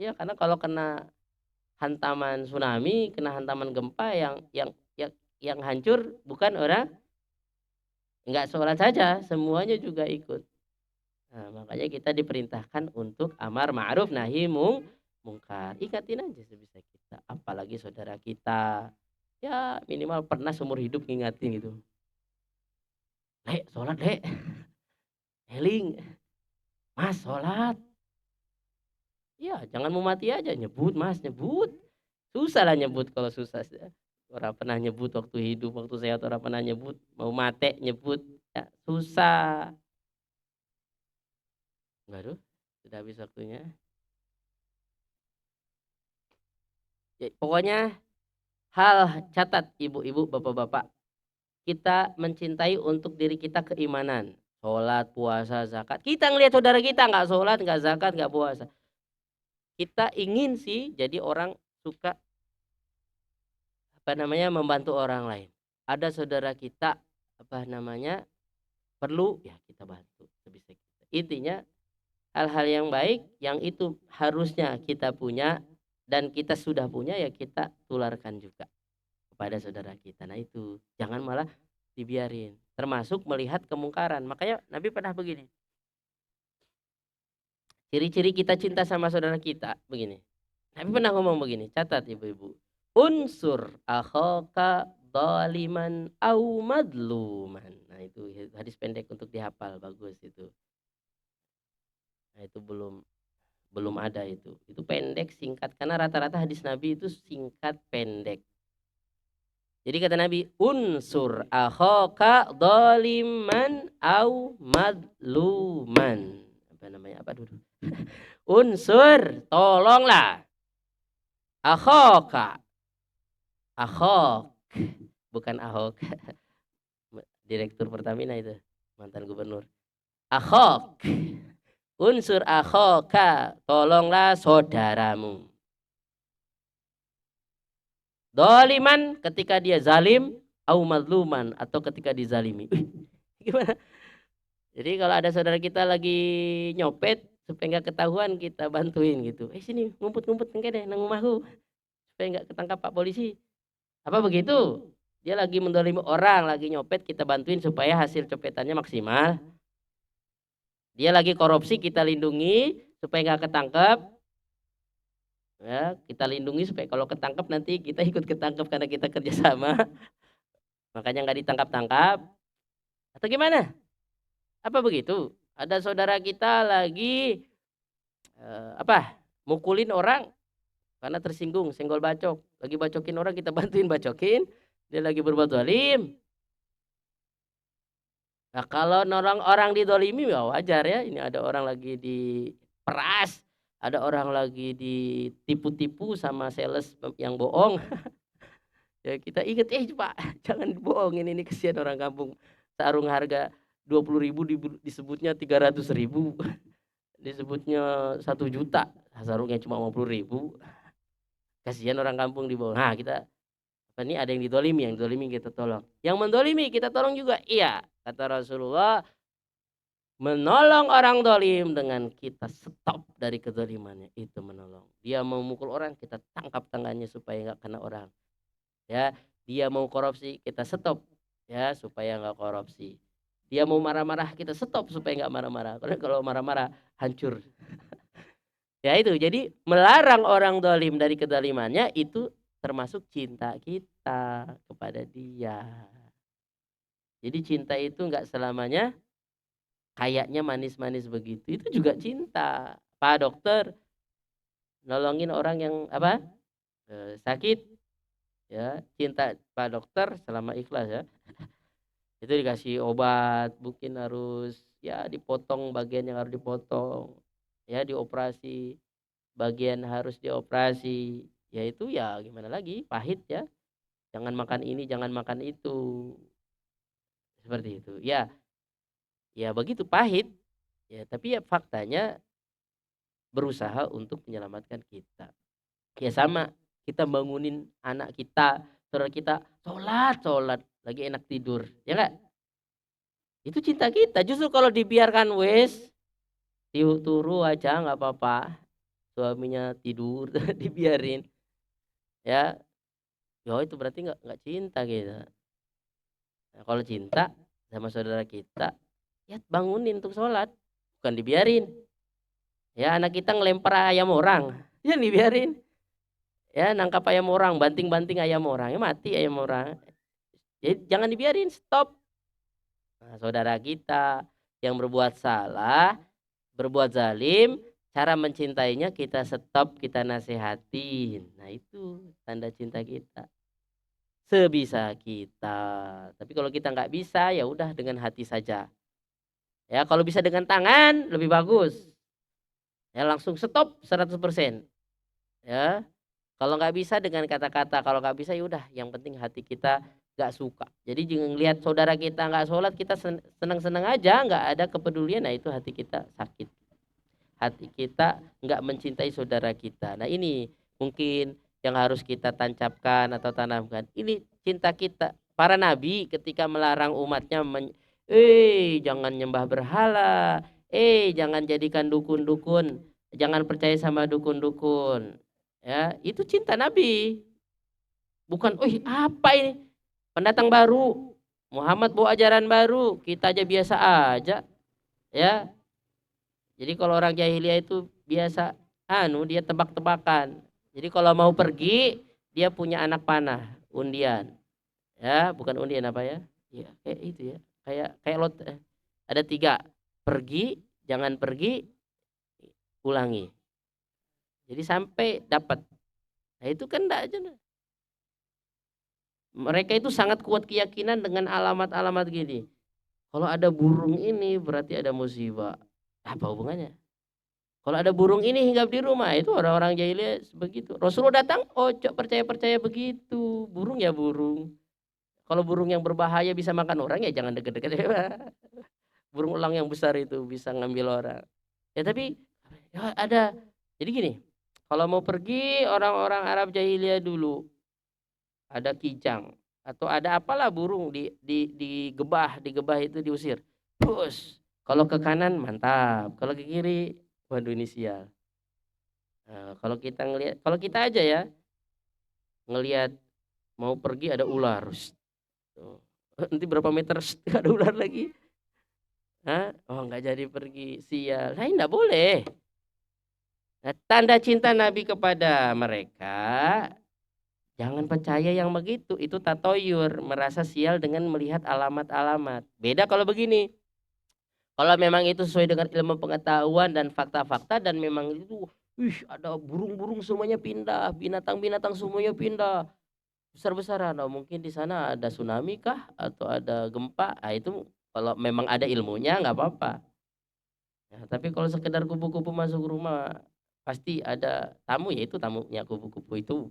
Ya karena kalau kena hantaman tsunami, kena hantaman gempa yang hancur bukan orang nggak sholat saja, semuanya juga ikut. Nah, makanya kita diperintahkan untuk amar ma'ruf nahi mungkar. Ikatin aja sebisa kita. Apalagi saudara kita. Ya minimal pernah seumur hidup ngingatin gitu. Lek, sholat lek. Eling. Mas, sholat. Ya jangan mau mati aja. Nyebut mas, nyebut. Susah lah nyebut kalau susah. Orang pernah nyebut waktu hidup, waktu sehat orang pernah nyebut. Mau mati nyebut. Ya, susah. Baru sudah habis waktunya. Ya, pokoknya catat ibu-ibu, bapak-bapak. Kita mencintai untuk diri kita keimanan. Sholat, puasa, zakat. Kita ngelihat saudara kita nggak sholat, nggak zakat, nggak puasa. Kita ingin sih jadi orang suka membantu orang lain. Ada saudara kita perlu, ya kita bantu sebisa kita. Intinya hal-hal yang baik yang itu harusnya kita punya dan kita sudah punya, ya kita tularkan juga kepada saudara kita. Nah itu jangan malah dibiarin, termasuk melihat kemungkaran. Makanya Nabi pernah begini, ciri-ciri kita cinta sama saudara kita begini. Nabi pernah ngomong begini, catat ibu-ibu, unsur akhaka zaliman au madluman. Nah itu hadis pendek untuk dihafal, bagus itu. Nah itu belum belum ada itu. Itu pendek, singkat, karena rata-rata hadis Nabi itu singkat, pendek. Jadi kata Nabi, unsur akhaka doliman au madluman. Apa namanya? Apa dulu? Unsur, tolonglah. Akhaka. Akhok. Bukan Ahok. Direktur Pertamina itu. Mantan gubernur. Akhok. Unsur akhoka. Tolonglah saudaramu. Doliman ketika dia zalim, au madluman atau ketika dizalimi. Gimana? Jadi kalau ada saudara kita lagi nyopet supaya nggak ketahuan kita bantuin gitu. Sini ngumpet-ngumpet engke deh nang rumahku supaya nggak ketangkap Pak polisi. Apa begitu? Dia lagi mendolimi orang, lagi nyopet kita bantuin supaya hasil copetannya maksimal. Dia lagi korupsi kita lindungi supaya nggak ketangkep. Ya, kita lindungi supaya kalau ketangkep nanti kita ikut ketangkep karena kita kerjasama. Makanya nggak ditangkap-tangkap. Atau gimana? Apa begitu? Ada saudara kita lagi mukulin orang karena tersinggung, senggol bacok. Lagi bacokin orang kita bantuin bacokin. Dia lagi berbuat zalim. Nah kalau nolong orang didolimi ya wajar ya. Ini ada orang lagi diperas. Ada orang lagi ditipu-tipu sama sales yang bohong. Ya kita ingat, Pak, jangan bohongin ini kesian orang kampung. Sarung harga 20.000 disebutnya 300.000. Disebutnya 1 juta. Sarungnya cuma 50.000. Kasihan orang kampung di bawah. Nah kita, ini ada yang didolimi kita tolong. Yang mendolimi kita tolong juga. Iya, kata Rasulullah, menolong orang dolim dengan kita stop dari kedolimannya. Itu menolong. Dia mau mukul orang, kita tangkap tangannya supaya nggak kena orang. Ya, dia mau korupsi, kita stop ya supaya nggak korupsi. Dia mau marah-marah, kita stop supaya nggak marah-marah. Karena kalau marah-marah hancur. Ya itu, jadi melarang orang dolim dari kedolimannya itu termasuk cinta kita kepada dia. Jadi cinta itu nggak selamanya kayaknya manis-manis begitu. Itu juga cinta. Pak dokter nolongin orang yang sakit, ya cinta Pak dokter selama ikhlas ya. Itu dikasih obat, mungkin harus ya dipotong bagian yang harus dipotong, ya dioperasi bagian harus dioperasi, ya itu ya gimana lagi, pahit ya. Jangan makan ini, jangan makan itu. Seperti itu. Ya, ya begitu pahit. Ya, tapi ya faktanya berusaha untuk menyelamatkan kita. Ya sama, kita bangunin anak kita, saudara kita, sholat, lagi enak tidur, ya enggak? Itu cinta kita. Justru kalau dibiarkan turu aja nggak apa-apa. Suaminya tidur, dibiarin. Ya, itu berarti nggak cinta gitu. Nah, kalau cinta sama saudara kita, ya bangunin untuk sholat, bukan dibiarin. Ya anak kita ngelempar ayam orang, ya dibiarin. Ya nangkap ayam orang, banting-banting ayam orang, ya mati ayam orang. Jadi jangan dibiarin, stop. Nah, saudara kita yang berbuat salah, berbuat zalim, cara mencintainya kita stop, kita nasihatin. Nah itu tanda cinta kita. Sebisa kita. Tapi kalau kita nggak bisa, ya udah dengan hati saja. Ya kalau bisa dengan tangan lebih bagus. Ya langsung stop 100%. Ya kalau nggak bisa dengan kata-kata, kalau nggak bisa ya udah. Yang penting hati kita nggak suka. Jadi jangan lihat saudara kita nggak sholat, kita senang-senang aja, nggak ada kepedulian. Nah itu hati kita sakit. Hati kita nggak mencintai saudara kita. Nah ini mungkin yang harus kita tancapkan atau tanamkan. Ini cinta kita. Para nabi ketika melarang umatnya, jangan nyembah berhala, jangan jadikan dukun-dukun, jangan percaya sama dukun-dukun. Ya, itu cinta nabi. Bukan, apa ini? Pendatang baru. Muhammad bawa ajaran baru, kita aja biasa aja. Ya, jadi kalau orang jahiliyah itu biasa dia tebak-tebakan. Jadi kalau mau pergi dia punya anak panah, undian. Ya, bukan undian apa ya? Ya, kayak itu ya. Kayak lot ada 3. Pergi, jangan pergi, ulangi. Jadi sampai dapat. Nah itu kan enggak aja. Mereka itu sangat kuat keyakinan dengan alamat-alamat gini. Kalau ada burung ini berarti ada musibah. Apa hubungannya? Kalau ada burung ini hinggap di rumah, itu orang-orang jahiliyah begitu. Rasulullah datang, oh percaya-percaya begitu. Burung ya burung. Kalau burung yang berbahaya bisa makan orang ya jangan deket-deket. Burung elang yang besar itu bisa ngambil orang. Ya tapi ya ada. Jadi gini, kalau mau pergi orang-orang Arab jahiliyah dulu ada kijang atau ada apalah burung di gebah itu diusir. Bus. Kalau ke kanan mantap, kalau ke kiri waduh ini sial. Nah, kalau kita aja ya ngelihat mau pergi ada ular. Tuh. Nanti berapa meter ada ular lagi. Hah? Oh nggak jadi pergi sial. Nah, enggak boleh. Nah, tanda cinta Nabi kepada mereka jangan percaya yang begitu. Itu tatoyur, merasa sial dengan melihat alamat-alamat. Beda kalau begini. Kalau memang itu sesuai dengan ilmu pengetahuan dan fakta-fakta dan memang itu ada burung-burung semuanya pindah, binatang-binatang semuanya pindah. Besar-besaran. Oh, mungkin di sana ada tsunami kah atau ada gempa? Nah, itu kalau memang ada ilmunya nggak apa-apa. Ya, tapi kalau sekedar kupu-kupu masuk rumah pasti ada tamu ya itu tamunya kupu-kupu itu.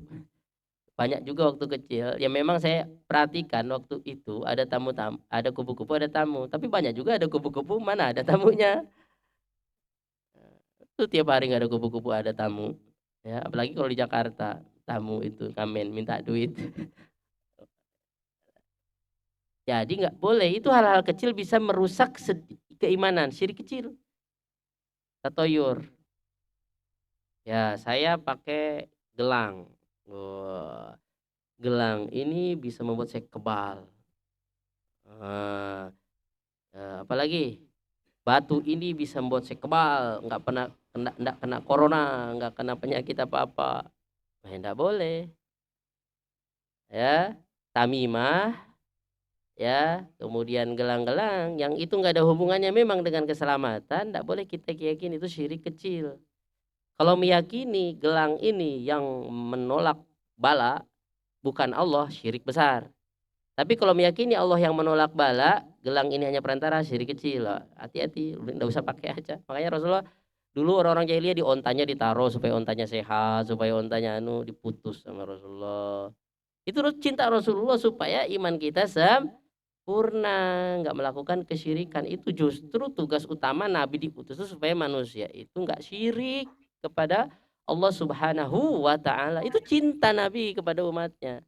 Banyak juga waktu kecil. Ya memang saya perhatikan waktu itu ada tamu-tamu, ada kupu-kupu, ada tamu. Tapi banyak juga ada kupu-kupu mana ada tamunya. Itu tiap hari nggak ada kupu-kupu ada tamu. Ya, apalagi kalau di Jakarta tamu itu ngamen minta duit. Jadi nggak boleh itu hal-hal kecil bisa merusak keimanan syirik kecil. Tatoyur. Ya saya pakai gelang. Wah, gelang ini bisa membuat saya kebal. Apalagi batu ini bisa membuat saya kebal, nggak kena corona, nggak kena penyakit apa-apa. Nah, nggak boleh. Ya, tamimah, ya, kemudian gelang-gelang yang itu nggak ada hubungannya memang dengan keselamatan, nggak boleh kita yakin itu syirik kecil. Kalau meyakini gelang ini yang menolak bala bukan Allah, syirik besar. Tapi kalau meyakini Allah yang menolak bala, gelang ini hanya perantara, syirik kecil. Hati-hati, enggak usah pakai aja. Makanya Rasulullah dulu orang-orang jahiliyah di ontanya ditaruh supaya ontanya sehat, supaya ontanya diputus sama Rasulullah. Itu cinta Rasulullah supaya iman kita sempurna, nggak melakukan kesyirikan. Itu justru tugas utama Nabi diputus itu supaya manusia itu nggak syirik kepada Allah Subhanahu wa taala. Itu cinta Nabi kepada umatnya.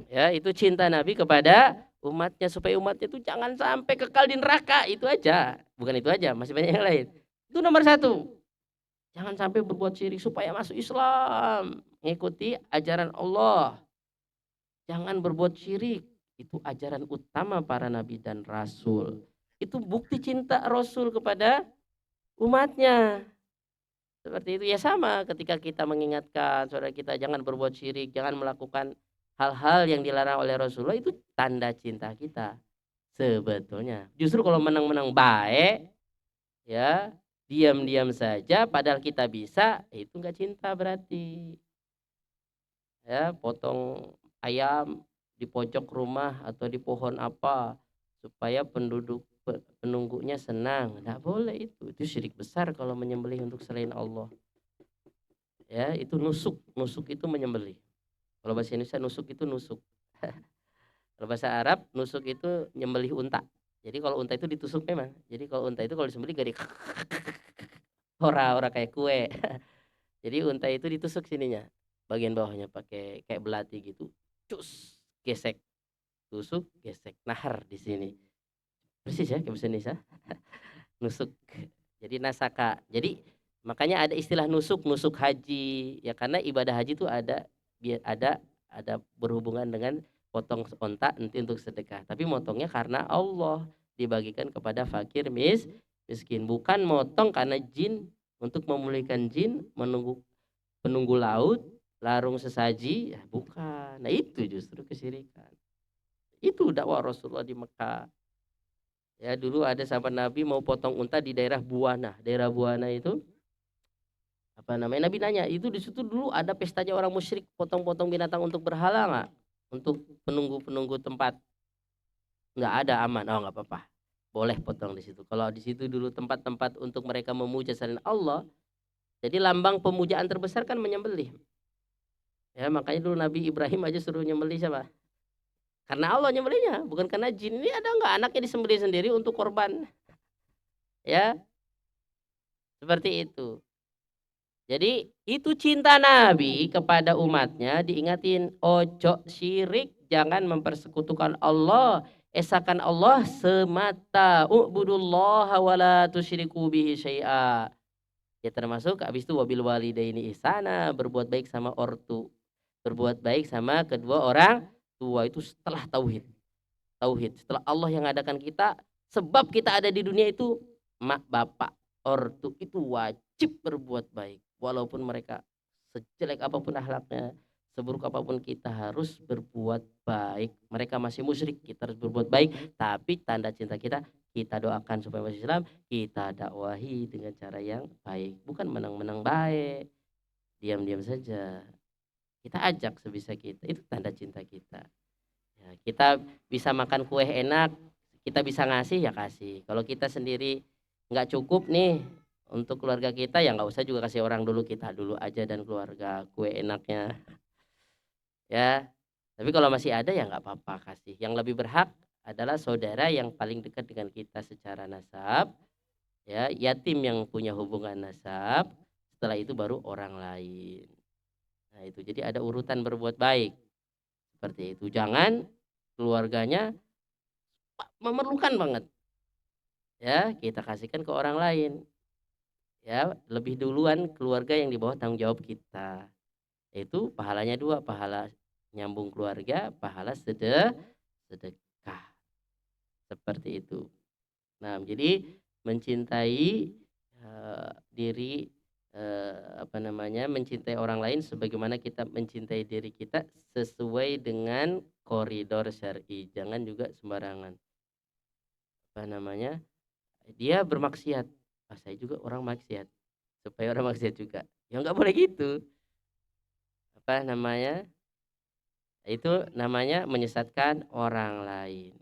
Ya, itu cinta Nabi kepada umatnya supaya umatnya itu jangan sampai kekal di neraka, itu aja. Bukan itu aja, masih banyak yang lain. Itu nomor satu. Jangan sampai berbuat syirik supaya masuk Islam, mengikuti ajaran Allah. Jangan berbuat syirik. Itu ajaran utama para nabi dan rasul. Itu bukti cinta Rasul kepada umatnya. Seperti itu ya sama ketika kita mengingatkan saudara kita jangan berbuat syirik, jangan melakukan hal-hal yang dilarang oleh Rasulullah itu tanda cinta kita sebetulnya. Justru kalau menang-menang baik ya diam-diam saja padahal kita bisa itu enggak cinta berarti. Ya, potong ayam di pojok rumah atau di pohon apa supaya penunggunya senang. Enggak boleh itu. Itu syirik besar kalau menyembelih untuk selain Allah. Ya, itu nusuk. Nusuk itu menyembelih. Kalau bahasa Indonesia nusuk itu nusuk. Kalau bahasa Arab nusuk itu nyembelih unta. Jadi kalau unta itu ditusuk memang. Jadi kalau unta itu kalau disembelih gak di ora kayak kue. Jadi unta itu ditusuk sininya. Bagian bawahnya pakai kayak belati gitu. Cus, gesek. Tusuk, gesek. Nahar di sini. Persis ya kayak bahasa Indonesia. Nusuk. Jadi nasaka. Jadi makanya ada istilah nusuk, nusuk haji. Ya karena ibadah haji itu ada ada berhubungan dengan potong onta nanti untuk sedekah. Tapi motongnya karena Allah dibagikan kepada fakir miskin. Bukan motong karena jin untuk memulihkan jin menunggu penunggu laut, larung sesaji, ya bukan. Nah itu justru kesyirikan. Itu dakwah Rasulullah di Mekah. Ya dulu ada sahabat Nabi mau potong unta di daerah Buana. Daerah Buana itu Nabi nanya, itu di situ dulu ada pestanya orang musyrik, potong-potong binatang untuk berhala nggak? Untuk penunggu-penunggu tempat. Nggak ada, aman. Oh, nggak apa-apa. Boleh potong di situ. Kalau di situ dulu tempat-tempat untuk mereka memuja selain Allah, jadi lambang pemujaan terbesar kan menyembelih. Ya, makanya dulu Nabi Ibrahim aja suruh nyembelih siapa? Karena Allah nyembelihnya, bukan karena jin. Ini ada nggak anaknya disembelih sendiri untuk korban? Ya, seperti itu. Jadi itu cinta Nabi kepada umatnya, diingatin, ojo syirik, jangan mempersekutukan Allah, esakan Allah semata, u'budullaha wa la tusyriku bihi syai'a. Ya termasuk habis itu wabil walidaini ihsana, berbuat baik sama ortu, berbuat baik sama kedua orang tua, itu setelah tauhid. Tauhid setelah Allah yang adakan kita, sebab kita ada di dunia itu, mak bapak ortu itu wajib berbuat baik walaupun mereka sejelek apapun akhlaknya, seburuk apapun, kita harus berbuat baik. Mereka masih musyrik, kita harus berbuat baik, tapi tanda cinta kita doakan supaya masuk Islam, kita dakwahi dengan cara yang baik, bukan menang-menang baik, diam-diam saja. Kita ajak sebisa kita, itu tanda cinta kita. Ya, kita bisa makan kue enak, kita bisa ngasih ya kasih. Kalau kita sendiri nggak cukup nih untuk keluarga kita, ya nggak usah juga kasih orang dulu, kita dulu aja dan keluarga kue enaknya. Ya, tapi kalau masih ada ya nggak apa-apa kasih. Yang lebih berhak adalah saudara yang paling dekat dengan kita secara nasab, ya, yatim yang punya hubungan nasab. Setelah itu baru orang lain. Nah itu, jadi ada urutan berbuat baik seperti itu. Jangan keluarganya memerlukan banget, ya kita kasihkan ke orang lain, ya lebih duluan keluarga yang di bawah tanggung jawab kita. Itu pahalanya dua, pahala nyambung keluarga, pahala sedekah, seperti itu. Nah jadi mencintai diri, mencintai orang lain sebagaimana kita mencintai diri kita, sesuai dengan koridor syar'i. Jangan juga sembarangan, dia bermaksiat, saya juga orang maksiat, supaya orang maksiat juga, ya nggak boleh gitu. Itu namanya menyesatkan orang lain,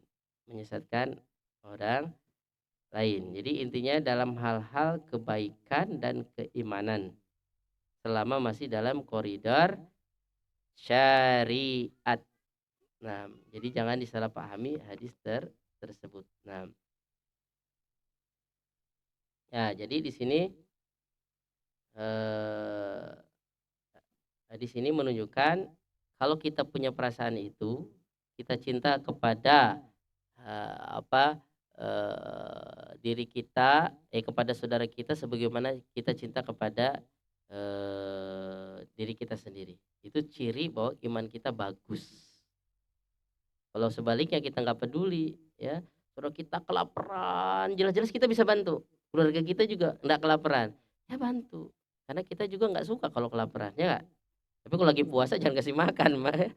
menyesatkan orang lain. Jadi intinya dalam hal-hal kebaikan dan keimanan, selama masih dalam koridor syariat. Nah, jadi jangan disalahpahami hadis tersebut. Nah, ya jadi di sini di sini menunjukkan kalau kita punya perasaan itu, kita cinta kepada diri kita, kepada saudara kita sebagaimana kita cinta kepada diri kita sendiri. Itu ciri bahwa iman kita bagus. Kalau sebaliknya kita nggak peduli, ya, kalau kita kelaparan, jelas-jelas kita bisa bantu. Keluarga kita juga nggak kelaparan, ya bantu. Karena kita juga nggak suka kalau kelaparan, ya nggak? Tapi kalau lagi puasa jangan kasih makan, Mbak.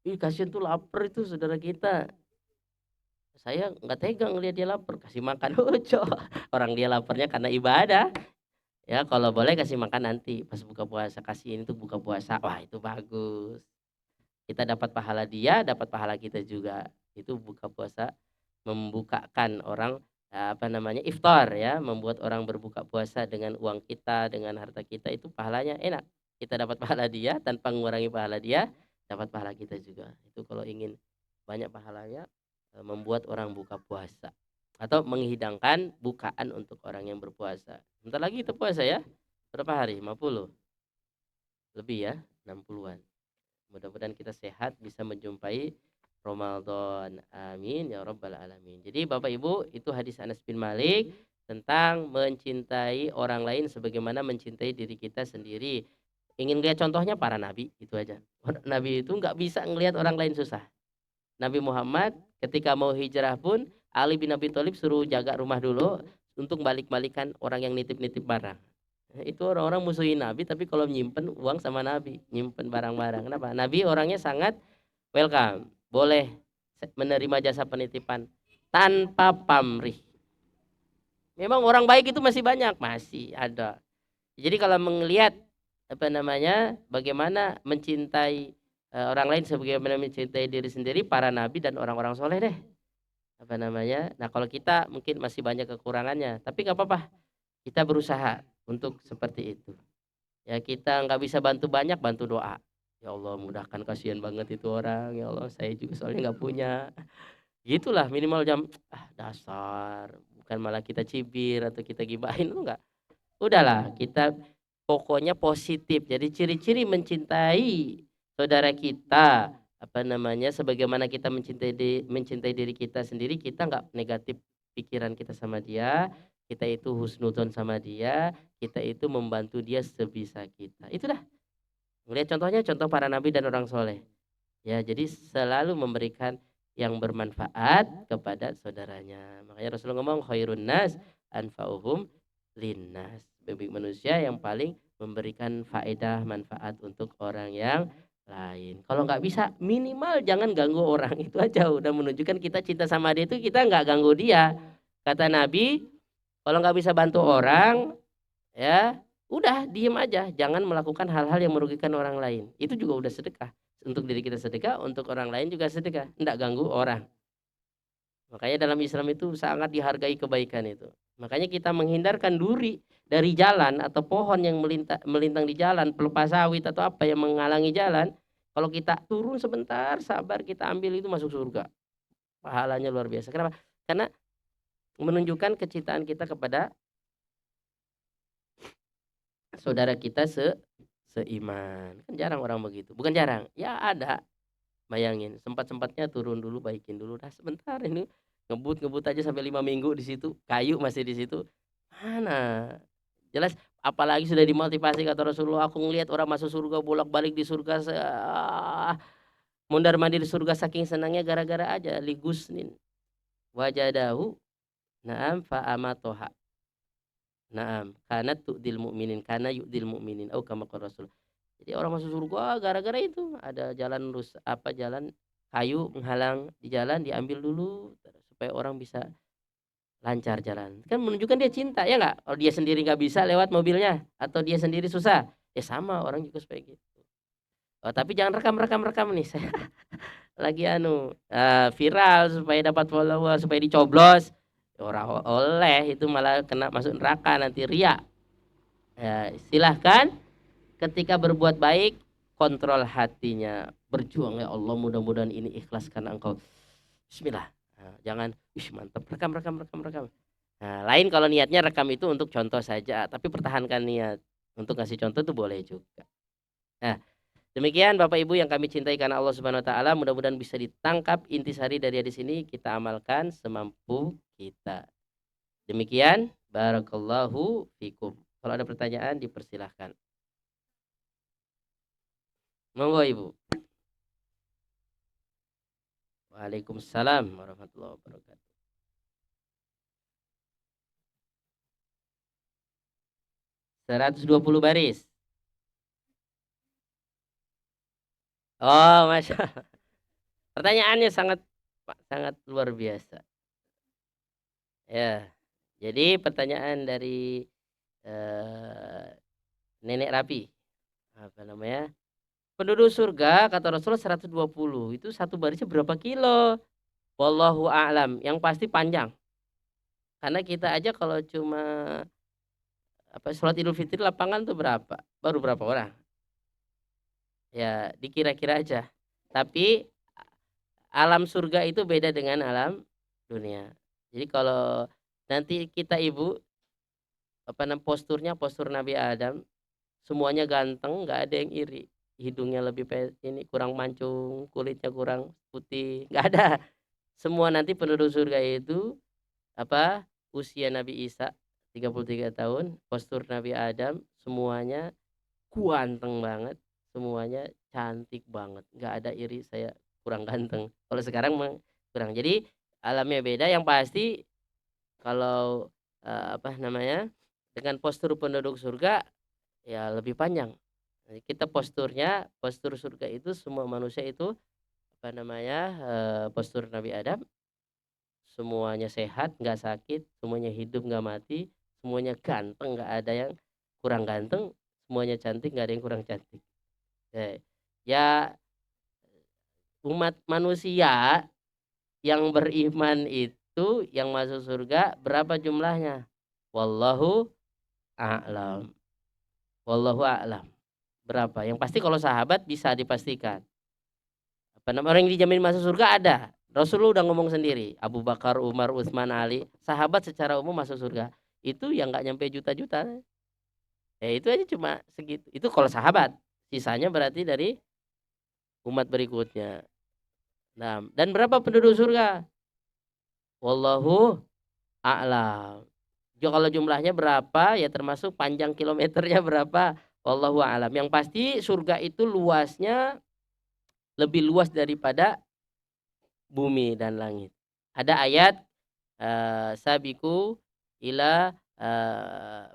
Ih, kasihan tuh lapar itu saudara kita. Saya nggak tega ngelihat dia lapar, kasih makan. Orang dia laparnya karena ibadah. Ya kalau boleh kasih makan nanti pas buka puasa, kasihin itu buka puasa. Wah itu bagus. Kita dapat pahala dia, dapat pahala kita juga. Itu buka puasa membukakan orang, iftar, ya, membuat orang berbuka puasa dengan uang kita, dengan harta kita, itu pahalanya enak. Kita dapat pahala dia tanpa mengurangi pahala dia, dapat pahala kita juga. Itu kalau ingin banyak pahalanya, membuat orang buka puasa atau menghidangkan bukaan untuk orang yang berpuasa. Bentar lagi kita puasa ya. Berapa hari? 50 lebih ya, 60-an. Mudah-mudahan kita sehat bisa menjumpai Ramadan. Amin ya rabbal alamin. Jadi Bapak Ibu, itu hadis Anas bin Malik tentang mencintai orang lain sebagaimana mencintai diri kita sendiri. Ingin lihat contohnya para nabi, itu aja. Nabi itu nggak bisa ngelihat orang lain susah. Nabi Muhammad ketika mau hijrah pun Ali bin Abi Thalib suruh jaga rumah dulu untuk balik-balikan orang yang nitip-nitip barang. Itu orang-orang musuhin Nabi, tapi kalau nyimpen uang sama Nabi, nyimpen barang-barang. Kenapa? Nabi orangnya sangat welcome, boleh menerima jasa penitipan tanpa pamrih. Memang orang baik itu masih banyak, masih ada Jadi kalau melihat bagaimana mencintai orang lain sebagaimana mencintai diri sendiri, para nabi dan orang-orang soleh deh. Nah kalau kita mungkin masih banyak kekurangannya, tapi nggak apa-apa. Kita berusaha untuk seperti itu. Ya kita nggak bisa bantu banyak, bantu doa. Ya Allah mudahkan, kasihan banget itu orang. Ya Allah saya juga soalnya nggak punya. Gitulah minimal jam dasar. Bukan malah kita cibir atau kita gibahin, enggak. Udahlah kita pokoknya positif. Jadi ciri-ciri mencintai saudara kita sebagaimana kita mencintai diri kita sendiri, kita nggak negatif pikiran kita sama dia, kita itu husnudon sama dia, kita itu membantu dia sebisa kita. Itulah. Melihat contohnya contoh para nabi dan orang soleh. Ya, jadi selalu memberikan yang bermanfaat kepada saudaranya. Makanya Rasulullah ngomong khairun nas anfa'uhum linnas. Bagi manusia yang paling memberikan faedah manfaat untuk orang yang lain. Kalau nggak bisa minimal jangan ganggu orang, itu aja udah menunjukkan kita cinta sama dia, itu kita nggak ganggu dia. Kata Nabi, kalau nggak bisa bantu orang, ya udah diem aja, jangan melakukan hal-hal yang merugikan orang lain. Itu juga udah sedekah. Untuk diri kita sedekah, untuk orang lain juga sedekah, enggak ganggu orang. Makanya dalam Islam itu sangat dihargai kebaikan itu. Makanya kita menghindarkan duri dari jalan atau pohon yang melintang di jalan, pelepah sawit atau apa yang menghalangi jalan. Kalau kita turun sebentar, sabar, kita ambil, itu masuk surga. Pahalanya luar biasa. Kenapa? Karena menunjukkan kecintaan kita kepada saudara kita seiman. Kan jarang orang begitu. Bukan jarang, ya ada. Bayangin, sempat-sempatnya turun dulu, baikin dulu. Dah sebentar ini ngebut aja sampai 5 minggu di situ, kayu masih di situ. Mana? Jelas apalagi sudah dimotivasi kata Rasulullah, aku ngelihat orang masuk surga bolak-balik di surga, mondar-mandir di surga saking senangnya gara-gara aja ligusnin wajadahu na'am fa amatoha. Naam, karena tu'dil mu'minin, karena yu'dil mu'minin. Oh, kama qala Rasul. Jadi orang masuk surga gara-gara itu ada jalan jalan kayu menghalang di jalan, diambil dulu supaya orang bisa lancar jalan. Kan menunjukkan dia cinta, ya nggak? Kalau dia sendiri nggak bisa lewat mobilnya atau dia sendiri susah, ya sama orang juga supaya gitu. Oh, tapi jangan rekam nih. Saya lagi viral supaya dapat follower, supaya dicoblos. Orang oleh itu malah kena masuk neraka nanti, ria. Ya, silahkan ketika berbuat baik, kontrol hatinya, berjuang, ya Allah mudah-mudahan ini ikhlas karena engkau. Bismillah. Nah, jangan mantap, rekam. Nah, lain kalau niatnya rekam itu untuk contoh saja, tapi pertahankan niat untuk kasih contoh itu boleh juga. Nah, demikian Bapak Ibu yang kami cintai karena Allah Subhanahu wa taala, mudah-mudahan bisa ditangkap intisari dari hadis ini, kita amalkan semampu kita. Demikian, barakallahu fikum. Kalau ada pertanyaan dipersilahkan. Monggo Ibu. Waalaikumsalam warahmatullahi wabarakatuh. 120 baris. Oh, Masya Allah. Pertanyaannya sangat sangat luar biasa. Ya. Jadi pertanyaan dari Nenek Rapi. Apa namanya? Penduduk surga kata Rasulullah 120. Itu satu barisnya berapa kilo? Wallahu a'lam. Yang pasti panjang. Karena kita aja kalau cuma sholat Idul Fitri lapangan tuh berapa? Baru berapa orang? Ya, dikira-kira aja. Tapi alam surga itu beda dengan alam dunia. Jadi kalau nanti kita Ibu posturnya postur Nabi Adam, semuanya ganteng, nggak ada yang iri. Hidungnya lebih ini kurang mancung, kulitnya kurang putih, nggak ada. Semua nanti penduduk surga itu usia Nabi Isa 33 tahun, postur Nabi Adam, semuanya ganteng banget, semuanya cantik banget, nggak ada iri saya kurang ganteng. Kalau sekarang kurang. Jadi alamnya beda. Yang pasti kalau dengan postur penduduk surga ya lebih panjang. Jadi kita postur surga itu semua manusia itu postur Nabi Adam, semuanya sehat, nggak sakit, semuanya hidup nggak mati, semuanya ganteng, nggak ada yang kurang ganteng, semuanya cantik, nggak ada yang kurang cantik. Ya, umat manusia yang beriman itu yang masuk surga berapa jumlahnya? Wallahu a'lam. Wallahu a'lam. Berapa? Yang pasti kalau sahabat bisa dipastikan. Apa namanya, orang yang dijamin masuk surga ada. Rasulullah udah ngomong sendiri. Abu Bakar, Umar, Utsman, Ali, sahabat secara umum masuk surga. Itu yang nggak nyampe juta-juta. Ya itu aja cuma segitu. Itu kalau sahabat. Sisanya berarti dari umat berikutnya. Nah, dan berapa penduduk surga? Wallahu a'lam. Kalau jumlahnya berapa ya termasuk panjang kilometernya berapa. Wallahu a'lam. Yang pasti surga itu luasnya lebih luas daripada bumi dan langit. Ada ayat sabiku ila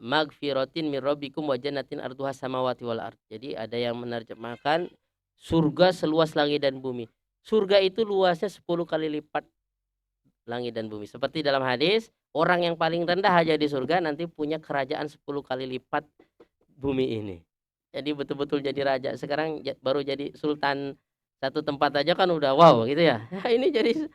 magfiratin min rabbikum wa jannatin arduha samawati wal ard. Jadi ada yang menerjemahkan surga seluas langit dan bumi. Surga itu luasnya 10 kali lipat langit dan bumi. Seperti dalam hadis, orang yang paling rendah aja di surga nanti punya kerajaan 10 kali lipat bumi ini. Jadi betul-betul jadi raja. Sekarang baru jadi sultan satu tempat aja kan udah wow gitu ya. Ini jadi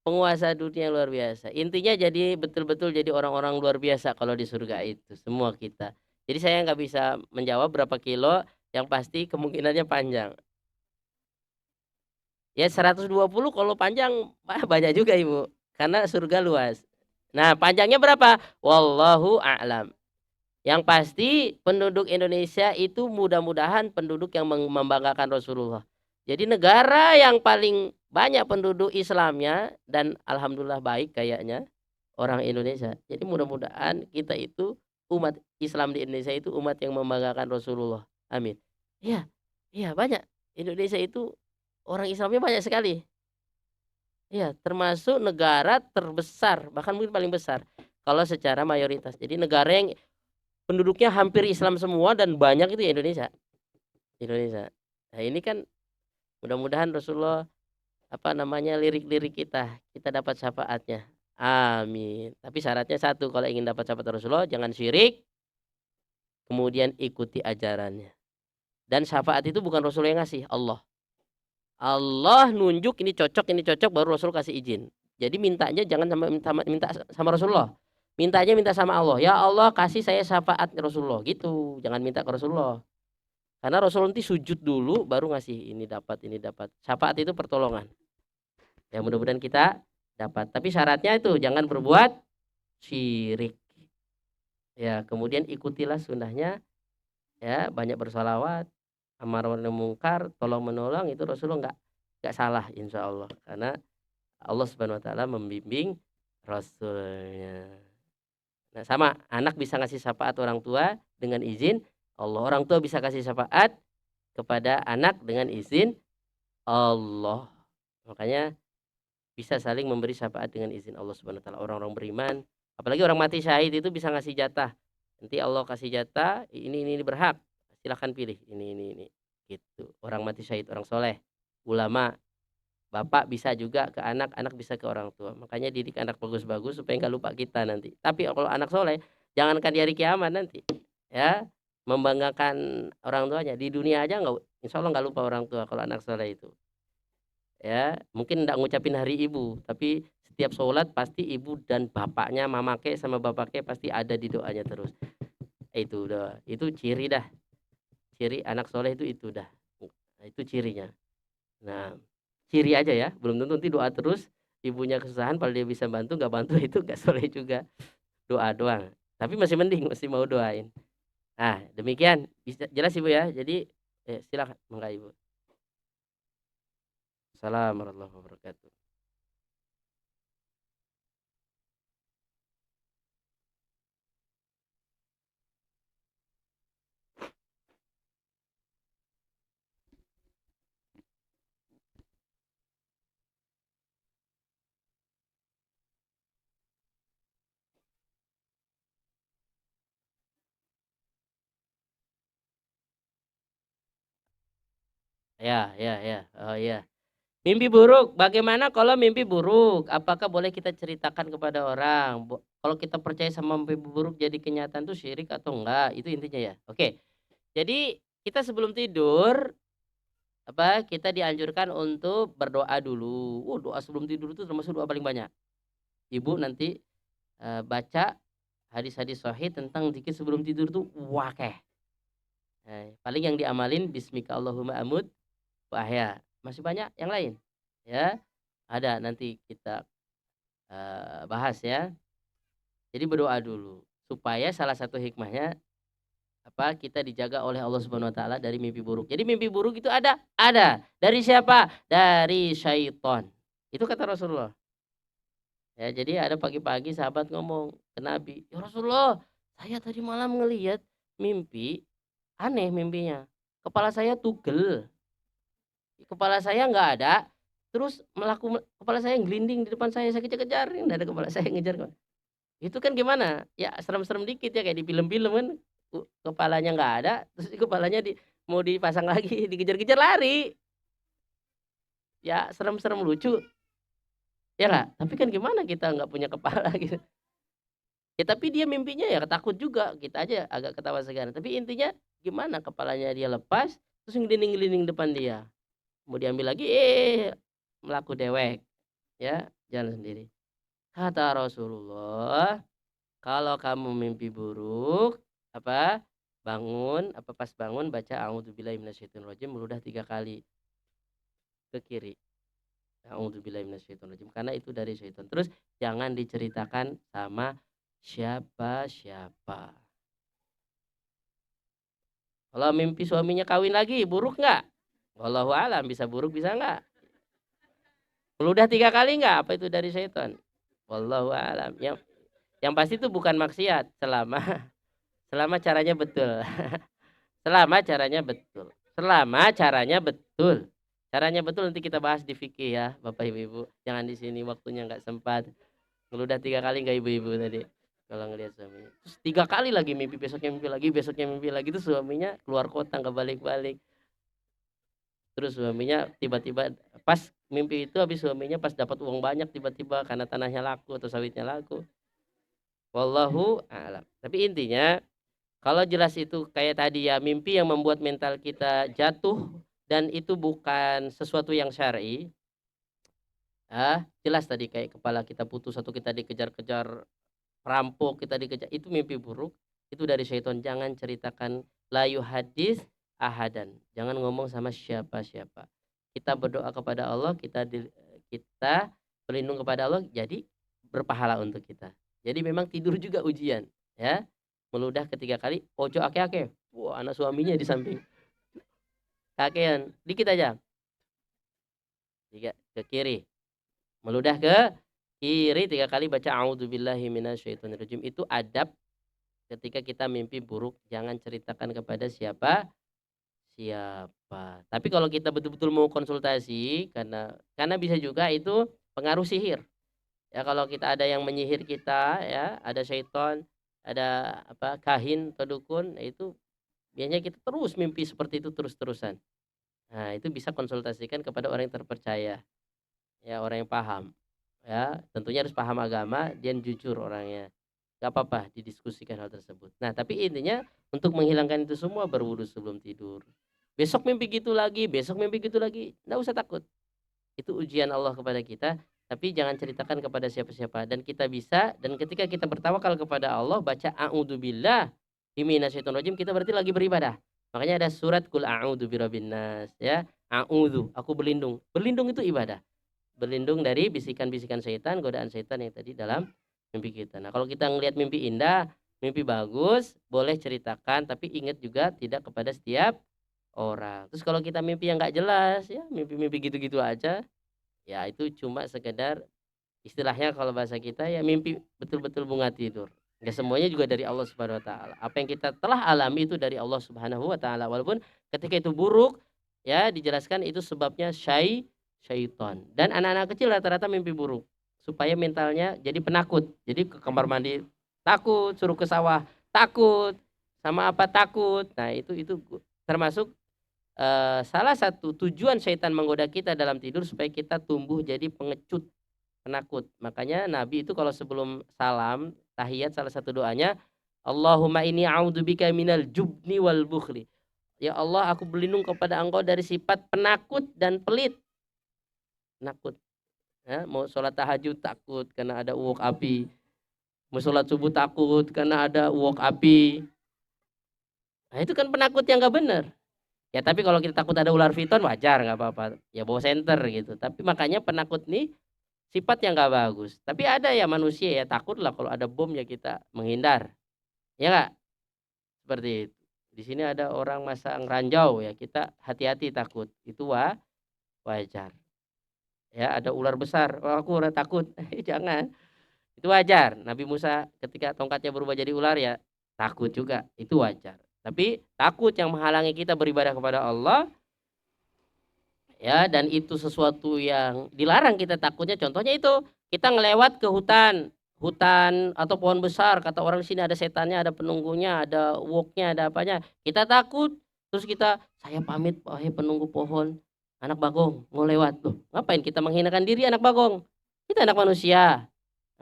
penguasa dunia luar biasa. Intinya jadi betul-betul jadi orang-orang luar biasa kalau di surga itu. Semua kita. Jadi saya nggak bisa menjawab berapa kilo. Yang pasti kemungkinannya panjang. Ya 120 kalau panjang banyak juga Ibu. Karena surga luas. Nah panjangnya berapa? Wallahu a'lam. Yang pasti penduduk Indonesia itu mudah-mudahan penduduk yang membanggakan Rasulullah. Jadi negara yang paling banyak penduduk Islamnya dan alhamdulillah baik kayaknya orang Indonesia. Jadi mudah-mudahan kita itu umat Islam di Indonesia itu umat yang membanggakan Rasulullah. Amin. Iya, iya banyak. Indonesia itu orang Islamnya banyak sekali. Iya, termasuk negara terbesar, bahkan mungkin paling besar kalau secara mayoritas. Jadi negara yang penduduknya hampir Islam semua dan banyak itu ya Indonesia. Indonesia. Nah, ini kan mudah-mudahan Rasulullah lirik-lirik kita dapat syafaatnya. Amin. Tapi syaratnya satu, kalau ingin dapat syafaat Rasulullah jangan syirik, kemudian ikuti ajarannya. Dan syafaat itu bukan Rasulullah yang ngasih, Allah. Allah nunjuk ini cocok baru Rasul kasih izin. Jadi mintanya jangan minta sama Rasulullah. Mintanya minta sama Allah. Ya Allah kasih saya syafaat Rasulullah gitu. Jangan minta ke Rasulullah. Karena Rasulullah nanti sujud dulu baru ngasih ini dapat. Syafaat itu pertolongan. Ya mudah-mudahan kita dapat. Tapi syaratnya itu jangan berbuat syirik. Ya kemudian ikutilah sunnahnya. Ya banyak bersolawat. Amar ma'ruf mungkar, tolong menolong itu Rasulullah nggak salah insya Allah. Karena Allah Subhanahu Wa Taala membimbing Rasulnya. Nah sama anak bisa ngasih syafaat orang tua dengan izin Allah. Orang tua bisa kasih syafaat kepada anak dengan izin Allah. Makanya bisa saling memberi syafaat dengan izin Allah Subhanahu Wa Taala. Orang-orang beriman, apalagi orang mati syahid itu bisa ngasih jatah. Nanti Allah kasih jatah, ini berhak. Silahkan pilih ini gitu. Orang mati syahid, orang soleh, ulama, bapak bisa juga ke anak, anak bisa ke orang tua. Makanya didik anak bagus-bagus supaya nggak lupa kita nanti. Tapi kalau anak soleh, jangankan di hari kiamat nanti, ya membanggakan orang tuanya di dunia aja nggak, insya Allah nggak lupa orang tua kalau anak soleh itu. Ya mungkin nggak ngucapin hari ibu, tapi setiap sholat pasti ibu dan bapaknya, mamake sama bapaknya pasti ada di doanya terus. Itu udah, itu ciri dah. Ciri anak soleh itu dah. Nah, itu cirinya. Nah, ciri aja ya, belum tentu nanti doa terus, ibunya kesusahan kalau dia bisa bantu, nggak bantu itu nggak soleh juga. Doa doang. Tapi masih mending, masih mau doain. Nah, demikian. Bisa jelas Ibu ya. Jadi silakan mangga Ibu. Assalamualaikum warahmatullahi wabarakatuh. Ya, ya, ya. Oh ya. Mimpi buruk, bagaimana kalau mimpi buruk? Apakah boleh kita ceritakan kepada orang? kalau kita percaya sama mimpi buruk jadi kenyataan tuh syirik atau enggak, itu intinya ya. Oke. Jadi kita sebelum tidur kita dianjurkan untuk berdoa dulu. Doa sebelum tidur itu termasuk doa paling banyak. Ibu nanti, baca hadis-hadis sahih tentang zikir sebelum tidur tuh wakeh. Paling yang diamalin bismika Allahumma amut wa ahya. Masih banyak yang lain, ya. Ada nanti kita, bahas ya. Jadi berdoa dulu, supaya salah satu hikmahnya kita dijaga oleh Allah Subhanahu wa taala dari mimpi buruk. Jadi mimpi buruk itu ada? Ada. Dari siapa? Dari syaiton. Itu kata Rasulullah. Ya, jadi ada pagi-pagi sahabat ngomong ke Nabi, "Ya Rasulullah, saya tadi malam ngelihat mimpi, aneh mimpinya. Kepala saya tugel, kepala saya nggak ada, terus kepala saya gelinding di depan saya kejar-kejar, nggak ada kepala saya ngejar kok." Itu kan gimana, ya serem-serem dikit ya kayak di film-film kan, kepalanya nggak ada, terus kepalanya mau dipasang lagi, dikejar-kejar lari. Ya serem-serem lucu, ya nggak? Tapi kan gimana kita nggak punya kepala gitu. Ya tapi dia mimpinya ya takut juga, kita aja agak ketawa segan. Tapi intinya gimana kepalanya dia lepas, terus ngelinding-ngelinding depan dia. Mau diambil lagi, melaku dewek, ya jalan sendiri. Kata Rasulullah, kalau kamu mimpi buruk, bangun, pas bangun baca a'udzubillahi minasyaitonirrajim meludah 3 kali ke kiri. A'udzubillahi minasyaitonirrajim karena itu dari syaiton. Terus jangan diceritakan sama siapa-siapa. Kalau mimpi suaminya kawin lagi, buruk nggak? Wallahu alam, bisa buruk bisa nggak? Meludah 3 kali nggak? Apa itu dari syaiton? Wallahu alam. Yang pasti itu bukan maksiat selama selama caranya betul. Selama caranya betul. Selama caranya betul. Caranya betul nanti kita bahas di fikih ya, Bapak Ibu-ibu. Jangan di sini waktunya nggak sempat. Ngeludah 3 kali nggak ibu-ibu tadi? Kalau ngelihat suaminya. Terus 3 kali lagi mimpi, besoknya mimpi lagi, besoknya mimpi lagi. Terus suaminya keluar kota nggak balik-balik. Terus suaminya tiba-tiba pas mimpi itu habis suaminya pas dapat uang banyak tiba-tiba karena tanahnya laku atau sawitnya laku. Wallahu a'lam. Tapi intinya kalau jelas itu kayak tadi ya, mimpi yang membuat mental kita jatuh dan itu bukan sesuatu yang syar'i, jelas tadi kayak kepala kita putus atau kita dikejar-kejar perampok, kita dikejar, itu mimpi buruk, itu dari syaiton. Jangan ceritakan la yuhadis ahadan. Jangan ngomong sama siapa-siapa. Kita berdoa kepada Allah, kita berlindung kepada Allah, jadi berpahala untuk kita. Jadi memang tidur juga ujian, ya. Meludah ketiga kali, ojo ake-ake. Wah, anak suaminya di samping. Kakean, dikit aja. Ke kiri. Meludah ke kiri 3 kali baca a'udzubillahi minasyaitonirrajim. Itu adab ketika kita mimpi buruk, jangan ceritakan kepada siapa. Tapi kalau kita betul-betul mau konsultasi karena bisa juga itu pengaruh sihir. Ya kalau kita ada yang menyihir kita ya, ada syaiton, ada kahin atau dukun, itu biasanya kita terus mimpi seperti itu terus-terusan. Nah, itu bisa konsultasikan kepada orang yang terpercaya. Ya, orang yang paham. Ya, tentunya harus paham agama dan jujur orangnya. Gak apa-apa didiskusikan hal tersebut. Nah, tapi intinya untuk menghilangkan itu semua berwudu sebelum tidur. Besok mimpi gitu lagi, besok mimpi gitu lagi. Nggak usah takut. Itu ujian Allah kepada kita, tapi jangan ceritakan kepada siapa-siapa. Dan kita bisa, dan ketika kita bertawakal kepada Allah, baca a'udzubillah minasyaitonirrajim, kita berarti lagi beribadah. Makanya ada surat Qul a'udzu birabbin nas, ya. A'udzu, aku berlindung. Berlindung itu ibadah. Berlindung dari bisikan-bisikan setan, godaan setan yang tadi dalam mimpi kita. Nah, kalau kita ngelihat mimpi indah, mimpi bagus, boleh ceritakan, tapi ingat juga tidak kepada setiap orang. Terus kalau kita mimpi yang nggak jelas, ya mimpi-mimpi gitu-gitu aja, ya itu cuma sekedar istilahnya kalau bahasa kita ya mimpi betul-betul bunga tidur. Nggak semuanya juga dari Allah Subhanahu wa taala. Apa yang kita telah alami itu dari Allah Subhanahu wa taala. Walaupun ketika itu buruk, ya dijelaskan itu sebabnya syaiton. Dan anak-anak kecil rata-rata mimpi buruk supaya mentalnya jadi penakut. Jadi ke kamar mandi takut, suruh ke sawah takut, sama apa takut. Nah, itu termasuk salah satu tujuan syaitan menggoda kita dalam tidur supaya kita tumbuh jadi pengecut, penakut. Makanya Nabi itu kalau sebelum salam tahiyat salah satu doanya, Allahumma inni a'udzubika minal jubni wal bukhli. Ya Allah, aku berlindung kepada Engkau dari sifat penakut dan pelit. Penakut, ya, mau sholat tahajud takut karena ada uwok api, mau sholat subuh takut karena ada uwok api. Nah, itu kan penakut yang nggak benar. Ya tapi kalau kita takut ada ular piton wajar nggak apa-apa. Ya bawa senter gitu. Tapi makanya penakut nih sifat yang nggak bagus. Tapi ada ya manusia ya takut lah kalau ada bom ya kita menghindar. Ya nggak? Seperti itu. Di sini ada orang masang ranjau ya kita hati-hati takut. Itu wajar. Ya ada ular besar. Oh, aku udah takut. Jangan. Itu wajar. Nabi Musa ketika tongkatnya berubah jadi ular ya takut juga. Itu wajar. Tapi takut yang menghalangi kita beribadah kepada Allah ya, dan itu sesuatu yang dilarang kita takutnya, contohnya itu kita ngelewat ke hutan hutan atau pohon besar, kata orang di sini ada setannya, ada penunggunya, ada woknya, ada apanya, kita takut, terus kita saya pamit wahai penunggu pohon anak bagong mau lewat, loh ngapain kita menghinakan diri anak bagong, kita anak manusia.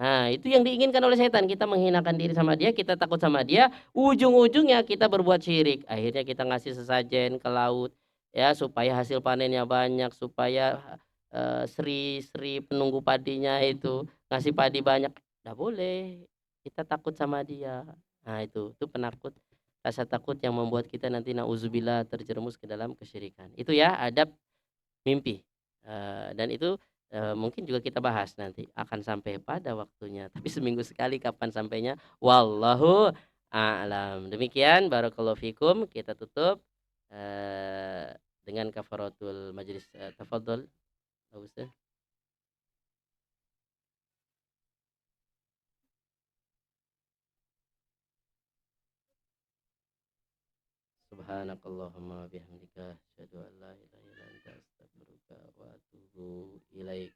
Nah itu yang diinginkan oleh setan, kita menghinakan diri sama dia, kita takut sama dia, ujung-ujungnya kita berbuat syirik, akhirnya kita ngasih sesajen ke laut ya supaya hasil panennya banyak, supaya sri penunggu padinya itu ngasih padi banyak, nggak boleh, kita takut sama dia. Nah itu penakut, rasa takut yang membuat kita nanti nauzubillah terjerumus ke dalam kesyirikan. Itu ya adab mimpi, dan itu, mungkin juga kita bahas nanti akan sampai pada waktunya, tapi seminggu sekali kapan sampainya, wallahu a'lam. Demikian barakallahu fikum, kita tutup, dengan kafaratul majlis, tafadhol Pak Ustaz. Subhanakallahumma wa bihamdika asyhadu an la ilaha illa anta astaghfiruka wa atubu ilaik.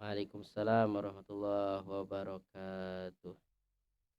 Waalaikumsalam warahmatullahi wabarakatuh.